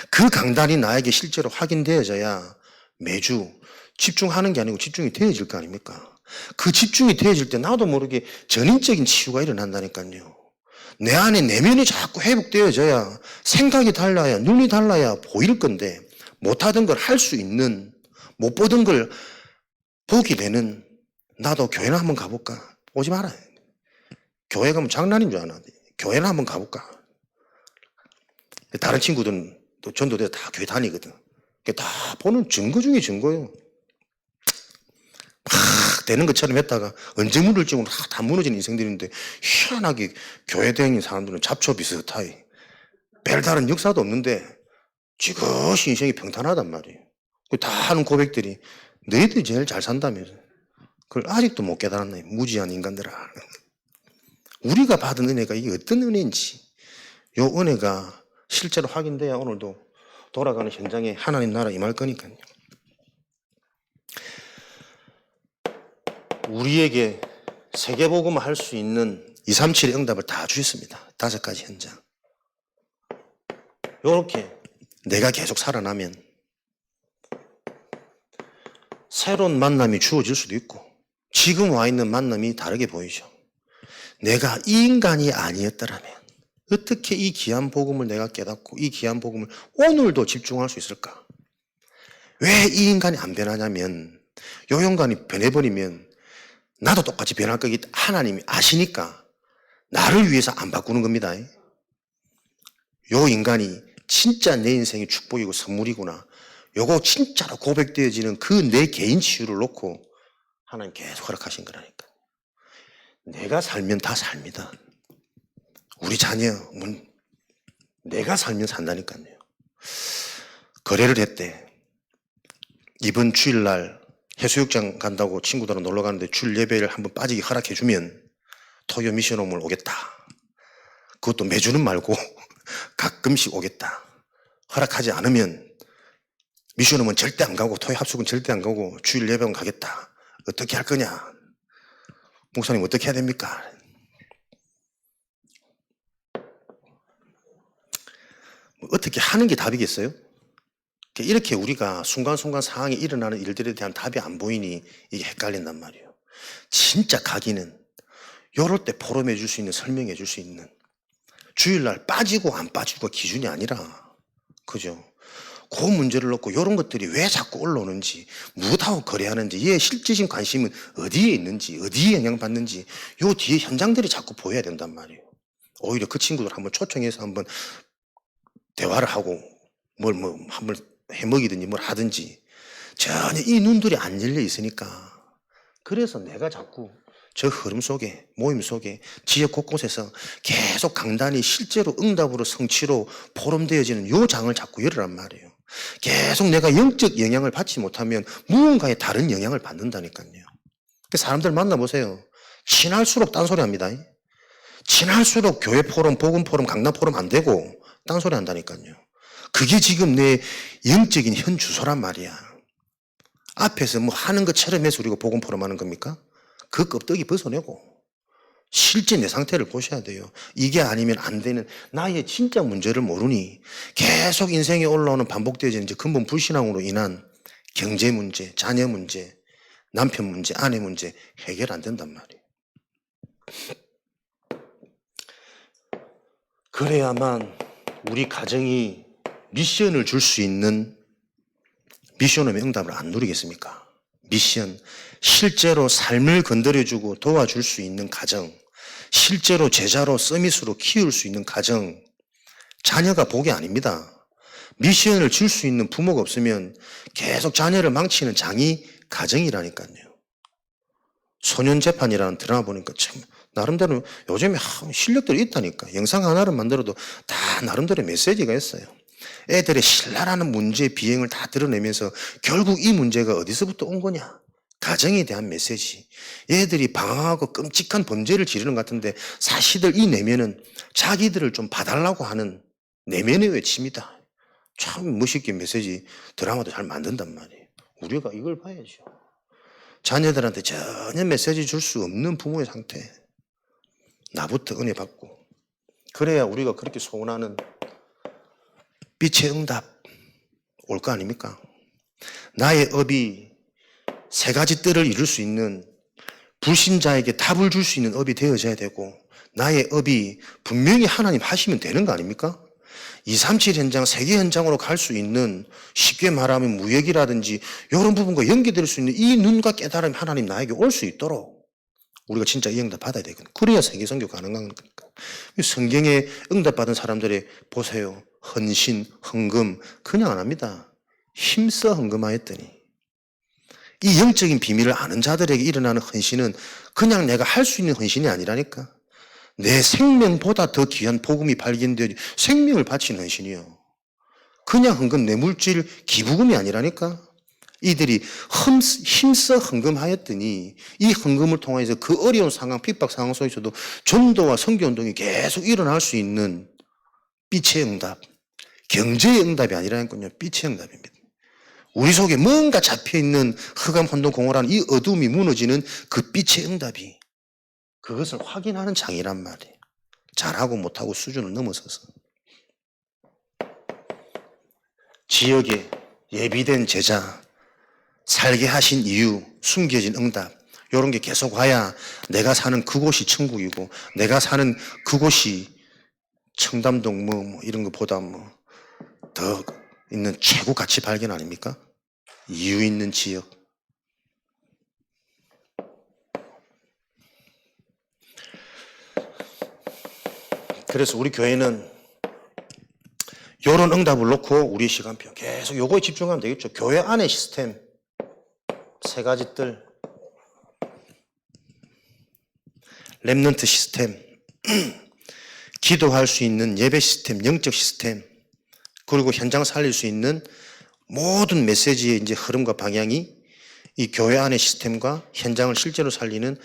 [SPEAKER 1] 그 강단이 나에게 실제로 확인되어져야 매주 집중하는 게 아니고 집중이 되어질 거 아닙니까? 그 집중이 되어질 때 나도 모르게 전인적인 치유가 일어난다니까요. 내 안에 내면이 자꾸 회복되어져야 생각이 달라야 눈이 달라야 보일 건데 못하던 걸 할 수 있는, 못 보던 걸 보게 되는, 나도 교회나 한번 가볼까? 오지 마라. 교회 가면 장난인 줄 아나. 교회나 한번 가볼까? 다른 친구들은 또 전도돼서 다 교회 다니거든. 다 보는 증거 중에 증거예요. 되는 것처럼 했다가 언제 무너질지 모르고 다 무너지는 인생들인데 희한하게 교회 다니는 사람들은 잡초 비슷하이 별다른 역사도 없는데 지그시 인생이 평탄하단 말이에요. 다 하는 고백들이 너희들이 제일 잘 산다면서 그걸 아직도 못 깨달았네. 무지한 인간들아. 우리가 받은 은혜가 이게 어떤 은혜인지 요 은혜가 실제로 확인돼야 오늘도 돌아가는 현장에 하나님 나라 임할 거니까요. 우리에게 세계복음을 할 수 있는 237의 응답을 다 주셨습니다. 5가지 현장. 요렇게 내가 계속 살아나면 새로운 만남이 주어질 수도 있고 지금 와 있는 만남이 다르게 보이죠. 내가 이 인간이 아니었더라면 어떻게 이 귀한 복음을 내가 깨닫고 이 귀한 복음을 오늘도 집중할 수 있을까? 왜 이 인간이 안 변하냐면 요 인간이 변해버리면 나도 똑같이 변할 거기 하나님이 아시니까 나를 위해서 안 바꾸는 겁니다. 요 인간이 진짜 내 인생의 축복이고 선물이구나. 요거 진짜로 고백되어지는 그 내 개인 치유를 놓고 하나님 계속 허락하신 거라니까. 내가 살면 다 삽니다. 우리 자녀, 내가 살면 산다니까요. 거래를 했대. 이번 주일날 해수욕장 간다고 친구들하고 놀러 가는데 주일 예배를 한번 빠지게 허락해주면 토요 미션홈을 오겠다. 그것도 매주는 말고 가끔씩 오겠다. 허락하지 않으면 미션홈은 절대 안 가고 토요 합숙은 절대 안 가고 주일 예배는 가겠다. 어떻게 할 거냐? 목사님 어떻게 해야 됩니까? 어떻게 하는 게 답이겠어요? 이렇게 우리가 순간순간 상황에 일어나는 일들에 대한 답이 안 보이니 이게 헷갈린단 말이에요. 진짜 가기는 요럴 때 포럼해 줄 수 있는, 설명해 줄 수 있는 주일날 빠지고 안 빠지고 기준이 아니라 그죠? 그 문제를 놓고 이런 것들이 왜 자꾸 올라오는지 무엇하고 거래하는지 얘의 실질적인 관심은 어디에 있는지 어디에 영향받는지 요 뒤에 현장들이 자꾸 보여야 된단 말이에요. 오히려 그 친구들 한번 초청해서 한번 대화를 하고 한번 해먹이든지 뭘 하든지 전혀 이 눈들이 안 열려 있으니까 그래서 내가 자꾸 저 흐름 속에 모임 속에 지역 곳곳에서 계속 강단이 실제로 응답으로 성취로 포럼되어지는 요 장을 자꾸 열으란 말이에요. 계속 내가 영적 영향을 받지 못하면 무언가의 다른 영향을 받는다니까요. 사람들 만나보세요. 친할수록 딴소리 합니다. 친할수록 교회 포럼, 복음 포럼, 강단 포럼 안 되고 딴소리 한다니까요. 그게 지금 내 영적인 현 주소란 말이야. 앞에서 뭐 하는 것처럼 해서 우리가 복음 포럼 하는 겁니까? 그 껍데기 벗어내고 실제 내 상태를 보셔야 돼요. 이게 아니면 안 되는 나의 진짜 문제를 모르니 계속 인생에 올라오는 반복되어지는 근본 불신앙으로 인한 경제 문제, 자녀 문제, 남편 문제, 아내 문제 해결 안 된단 말이에요. 그래야만 우리 가정이 미션을 줄 수 있는 미션의 응답을 안 누리겠습니까? 미션, 실제로 삶을 건드려주고 도와줄 수 있는 가정, 실제로 제자로 서밋으로 키울 수 있는 가정, 자녀가 복이 아닙니다. 미션을 줄 수 있는 부모가 없으면 계속 자녀를 망치는 장이 가정이라니까요. 소년재판이라는 드라마 보니까 참 나름대로 요즘에 실력들이 있다니까. 영상 하나를 만들어도 다 나름대로 메시지가 있어요. 애들의 신랄하는 문제의 비행을 다 드러내면서 결국 이 문제가 어디서부터 온 거냐? 가정에 대한 메시지. 얘들이 방황하고 끔찍한 범죄를 지르는 것 같은데 사실들 이 내면은 자기들을 좀 봐달라고 하는 내면의 외침이다. 참 멋있게 메시지 드라마도 잘 만든단 말이에요. 우리가 이걸 봐야죠. 자녀들한테 전혀 메시지 줄 수 없는 부모의 상태. 나부터 은혜 받고. 그래야 우리가 그렇게 소원하는 빛의 응답 올 거 아닙니까? 나의 업이 3가지 뜰을 이룰 수 있는 불신자에게 답을 줄 수 있는 업이 되어져야 되고 나의 업이 분명히 하나님 하시면 되는 거 아닙니까? 237 현장, 세계 현장으로 갈 수 있는 쉽게 말하면 무역이라든지 이런 부분과 연계될 수 있는 이 눈과 깨달음이 하나님 나에게 올 수 있도록 우리가 진짜 이 응답 받아야 되거든요. 그래야 세계 선교 가능한 거니까. 성경에 응답받은 사람들이 보세요. 헌신, 헌금 그냥 안 합니다. 힘써 헌금하였더니 이 영적인 비밀을 아는 자들에게 일어나는 헌신은 그냥 내가 할 수 있는 헌신이 아니라니까. 내 생명보다 더 귀한 복음이 발견되어 생명을 바치는 헌신이요. 그냥 헌금 내 물질 기부금이 아니라니까. 이들이 힘써 헌금하였더니 이 헌금을 통해서 그 어려운 상황, 핍박 상황 속에서도 전도와 선교운동이 계속 일어날 수 있는 빛의 응답, 경제의 응답이 아니라니까요. 빛의 응답입니다. 우리 속에 뭔가 잡혀있는 흑암 혼돈 공허라는 이 어둠이 무너지는 그 빛의 응답이 그것을 확인하는 장이란 말이에요. 잘하고 못하고 수준을 넘어서서. 지역에 예비된 제자, 살게 하신 이유, 숨겨진 응답, 이런 게 계속 와야 내가 사는 그곳이 천국이고 내가 사는 그곳이 청담동 뭐 이런 것보다 더 있는 최고 가치 발견 아닙니까? 이유 있는 지역. 그래서 우리 교회는 이런 응답을 놓고 우리 시간표 계속 요거에 집중하면 되겠죠. 교회 안의 시스템 세 가지들. 렘넌트 시스템, 기도할 수 있는 예배 시스템, 영적 시스템, 그리고 현장 살릴 수 있는 모든 메시지의 이제 흐름과 방향이 이 교회 안의 시스템과 현장을 실제로 살리는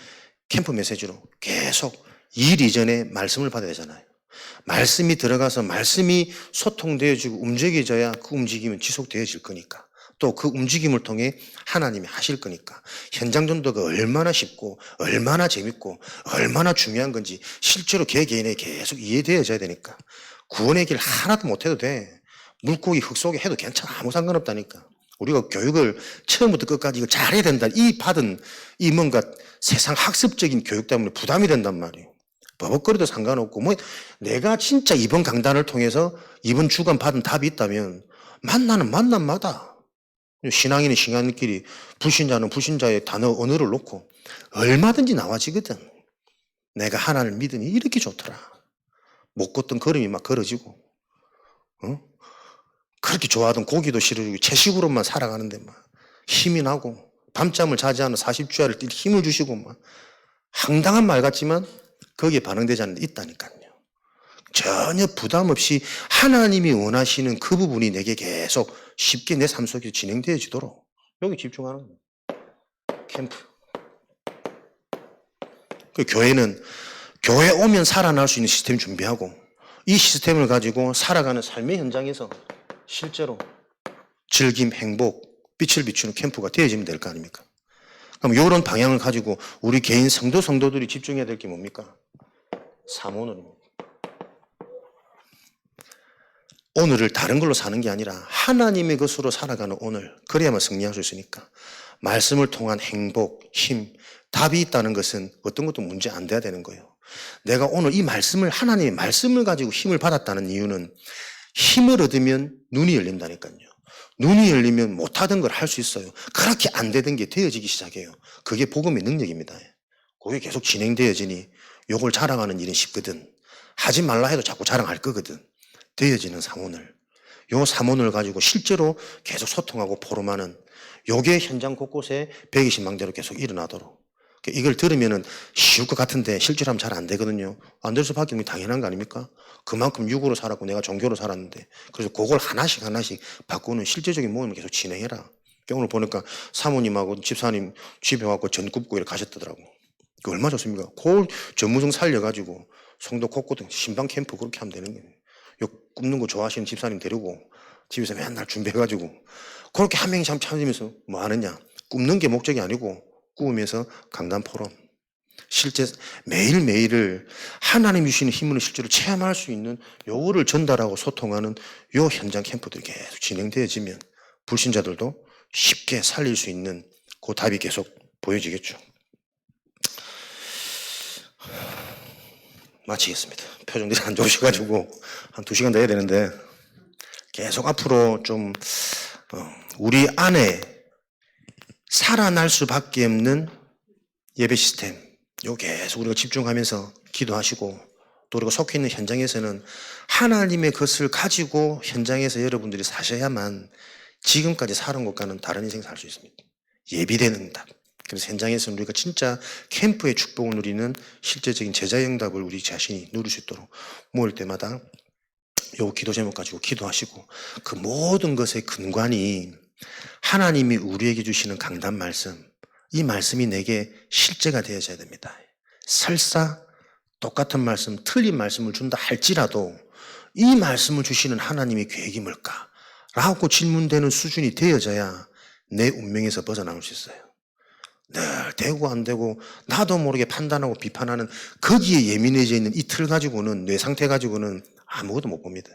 [SPEAKER 1] 캠프 메시지로 계속 일 이전에 말씀을 받아야 되잖아요. 말씀이 들어가서 말씀이 소통되어지고 움직여져야 그 움직임은 지속되어질 거니까. 또 그 움직임을 통해 하나님이 하실 거니까. 현장 전도가 얼마나 쉽고 얼마나 재밌고 얼마나 중요한 건지 실제로 개개인에 계속 이해되어져야 되니까. 구원의 길 하나도 못해도 돼. 물고기 흙 속에 해도 괜찮아. 아무 상관없다니까. 우리가 교육을 처음부터 끝까지 이거 잘해야 된다. 이 받은 이 뭔가 세상 학습적인 교육 때문에 부담이 된단 말이에요. 버벅거려도 상관없고 뭐 내가 진짜 이번 강단을 통해서 이번 주간 받은 답이 있다면 만나는 만남마다 신앙인은 신앙인끼리 불신자는 불신자의 단어 언어를 놓고 얼마든지 나와지거든. 내가 하나님을 믿으니 이렇게 좋더라. 못 걷던 걸음이 막 걸어지고 그렇게 좋아하던 고기도 싫어지고 채식으로만 살아가는데 막 힘이 나고 밤잠을 자지 않은 40주야를 뛸 힘을 주시고 막 황당한 말 같지만 거기에 반응되지 않는 데 있다니까요. 전혀 부담 없이 하나님이 원하시는 그 부분이 내게 계속 쉽게 내 삶 속에 진행되어지도록 여기 집중하는 거예요. 캠프. 그 교회는 교회 오면 살아날 수 있는 시스템 준비하고 이 시스템을 가지고 살아가는 삶의 현장에서 실제로 즐김, 행복, 빛을 비추는 캠프가 되어지면 될 거 아닙니까? 그럼 이런 방향을 가지고 우리 개인 성도들이 집중해야 될 게 뭡니까? 사모노입니다. 오늘을 다른 걸로 사는 게 아니라 하나님의 것으로 살아가는 오늘, 그래야만 승리할 수 있으니까 말씀을 통한 행복, 힘, 답이 있다는 것은 어떤 것도 문제 안 돼야 되는 거예요. 내가 오늘 이 말씀을 하나님의 말씀을 가지고 힘을 받았다는 이유는 힘을 얻으면 눈이 열린다니까요. 눈이 열리면 못하던 걸 할 수 있어요. 그렇게 안 되던 게 되어지기 시작해요. 그게 복음의 능력입니다. 그게 계속 진행되어지니 요걸 자랑하는 일은 쉽거든. 하지 말라 해도 자꾸 자랑할 거거든. 되어지는 사모늘. 요 사모늘 가지고 실제로 계속 소통하고 포럼하는 요게 현장 곳곳에 120망대로 계속 일어나도록. 이걸 들으면은 쉬울 것 같은데 실제로 하면 잘 안 되거든요. 안 될 수밖에 없는 게 당연한 거 아닙니까? 그만큼 육으로 살았고 내가 종교로 살았는데 그래서 그걸 하나씩 바꾸는 실제적인 모임을 계속 진행해라. 오늘 보니까 사모님하고 집사님 집에 와서 전 굽고 이렇게 가셨더라고. 그 얼마나 좋습니까? 그 전무성 살려가지고 성도 곳곳 신방 캠프 그렇게 하면 되는 거예요. 요 굽는 거 좋아하시는 집사님 데리고 집에서 맨날 준비해가지고 그렇게 한 명이 참으면서 뭐 하느냐. 굽는 게 목적이 아니고 구우면서 강단 포럼. 실제 매일매일을 하나님 주시는 힘으로 실제로 체험할 수 있는 요거를 전달하고 소통하는 요 현장 캠프들이 계속 진행되어지면 불신자들도 쉽게 살릴 수 있는 그 답이 계속 보여지겠죠. 마치겠습니다. 표정들이 안 좋으셔가지고 한 2시간 더 해야 되는데 계속 앞으로 좀 우리 안에 살아날 수밖에 없는 예배 시스템 요 계속 우리가 집중하면서 기도하시고 또 우리가 속해 있는 현장에서는 하나님의 것을 가지고 현장에서 여러분들이 사셔야만 지금까지 살은 것과는 다른 인생 살 수 있습니다. 예비된 응답. 그래서 현장에서 우리가 진짜 캠프의 축복을 누리는 실제적인 제자의 응답을 우리 자신이 누릴 수 있도록 모일 때마다 요 기도 제목 가지고 기도하시고, 그 모든 것의 근간이 하나님이 우리에게 주시는 강단 말씀, 이 말씀이 내게 실제가 되어져야 됩니다. 설사 똑같은 말씀, 틀린 말씀을 준다 할지라도 이 말씀을 주시는 하나님의 계획이 뭘까? 라고 질문되는 수준이 되어져야 내 운명에서 벗어나올 수 있어요. 늘 되고 안 되고 나도 모르게 판단하고 비판하는 거기에 예민해져 있는 이 틀 가지고는, 뇌 상태 가지고는 아무것도 못 봅니다.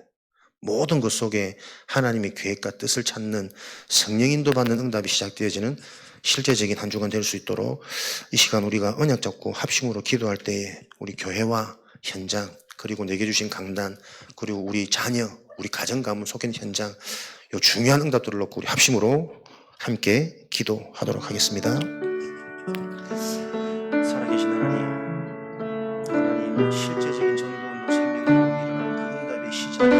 [SPEAKER 1] 모든 것 속에 하나님의 계획과 뜻을 찾는 성령 인도받는 응답이 시작되어지는 실제적인 한 주간 될 수 있도록 이 시간 우리가 언약 잡고 합심으로 기도할 때에 우리 교회와 현장, 그리고 내게 주신 강단, 그리고 우리 자녀, 우리 가정 가문 속인 현장, 이 중요한 응답들을 놓고 우리 합심으로 함께 기도하도록 하겠습니다. 살아계신 하나님, 실제적인 전도운동 생명으로 일어난 그 응답의 시작이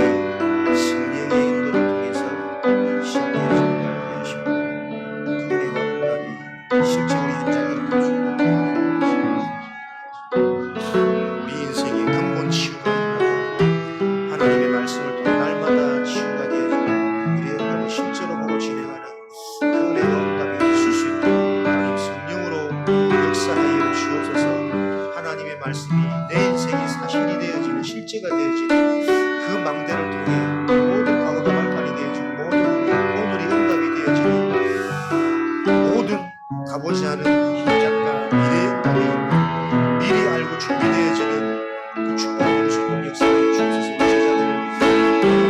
[SPEAKER 1] 성령의 인도를 통해서 시작되어지는 걸 알게 하시고, 그 은혜와 응답이 실제로 현장으로 우리 인생의 근본 치유가 일어나고 하나님의 말씀을 통해 날마다 치유가 되어지고 우리의 응답을 실제로 보고 진행하는 그 은혜와 응답이 있을 수 있도록 하나님 성령으로 역사하여 주옵소서. 하나님의 말씀이 내 인생의 사실이 되어지는, 실제가 되어지는 그 망대를 통해 모든 과거가 발판이 되어지고 모든 오늘이 응답이 되어지는, 모든 가보지 않은 현장과 미래의 응답이 미리 알고 준비되어지는 그 축복 공수동 역사의 주옵소서. 제자들을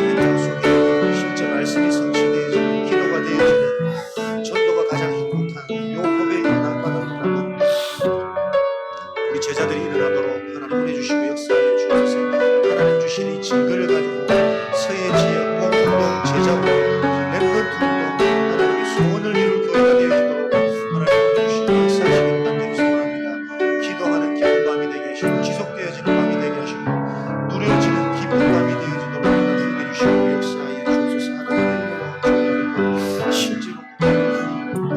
[SPEAKER 1] 현장 속에 실제 말씀이 성취되어지는, 기도가 되어지는, 전도가 가장 행복한 요 고백이 날마다 일어나는 우리 제자들이 일어나도록 하나님 보내주시고 역사하여 주옵소서. 하나님 주신 이 증거를 가지고 서해 지역 공운동, 제자운동, 랩런트 운동, 하나님의 소원을 이룰 교회가 되어지도록 하나님 보내주시고 역사하시는 간절히 소원합니다. 기도하는 기쁜 밤이 되게 하시고 지속되어지는 밤이 되게 하시고 누려지는 기쁜 밤이 되어지도록 하나님 보내주시고 역사하여 주옵소서. 하나님의 실제로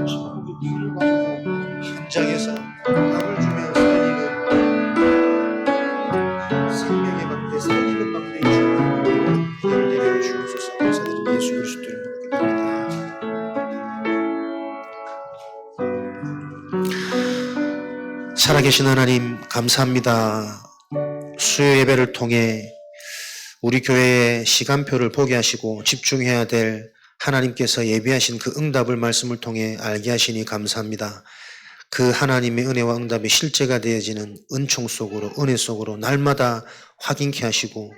[SPEAKER 1] 축복의 길을 가지고 현장에서 답을 주며 살리는 생명의 망대, 살리는 망대의 주님 열대를 주옵소서. 감사드리며 예수 그리스도 이름으로 기도합니다. 살아계신 하나님 감사합니다. 수요 예배를 통해 우리 교회의 시간표를 보게 하시고 집중해야 될 하나님께서 예비하신 그 응답을 말씀을 통해 알게 하시니 감사합니다. 그 하나님의 은혜와 응답이 실제가 되어지는 은총 속으로, 은혜 속으로 날마다 확인케 하시고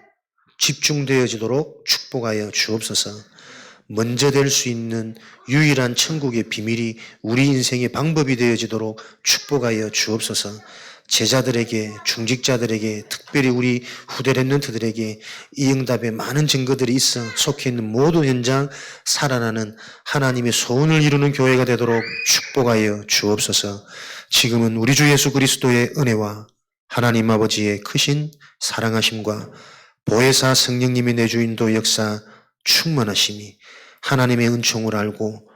[SPEAKER 1] 집중되어지도록 축복하여 주옵소서. 먼저 될 수 있는 유일한 천국의 비밀이 우리 인생의 방법이 되어지도록 축복하여 주옵소서. 제자들에게, 중직자들에게, 특별히 우리 후대 랩런트들에게 이 응답에 많은 증거들이 있어 속해 있는 모든 현장 살아나는 하나님의 소원을 이루는 교회가 되도록 축복하여 주옵소서. 지금은 우리 주 예수 그리스도의 은혜와 하나님 아버지의 크신 사랑하심과 보혜사 성령님의 내주인도 역사 충만하심이 하나님의 은총을 알고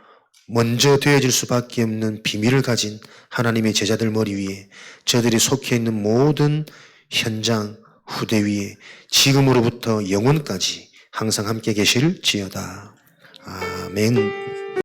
[SPEAKER 1] 먼저 되어질 수밖에 없는 비밀을 가진 하나님의 제자들 머리 위에, 저들이 속해 있는 모든 현장 후대 위에 지금으로부터 영원까지 항상 함께 계실지어다. 아멘.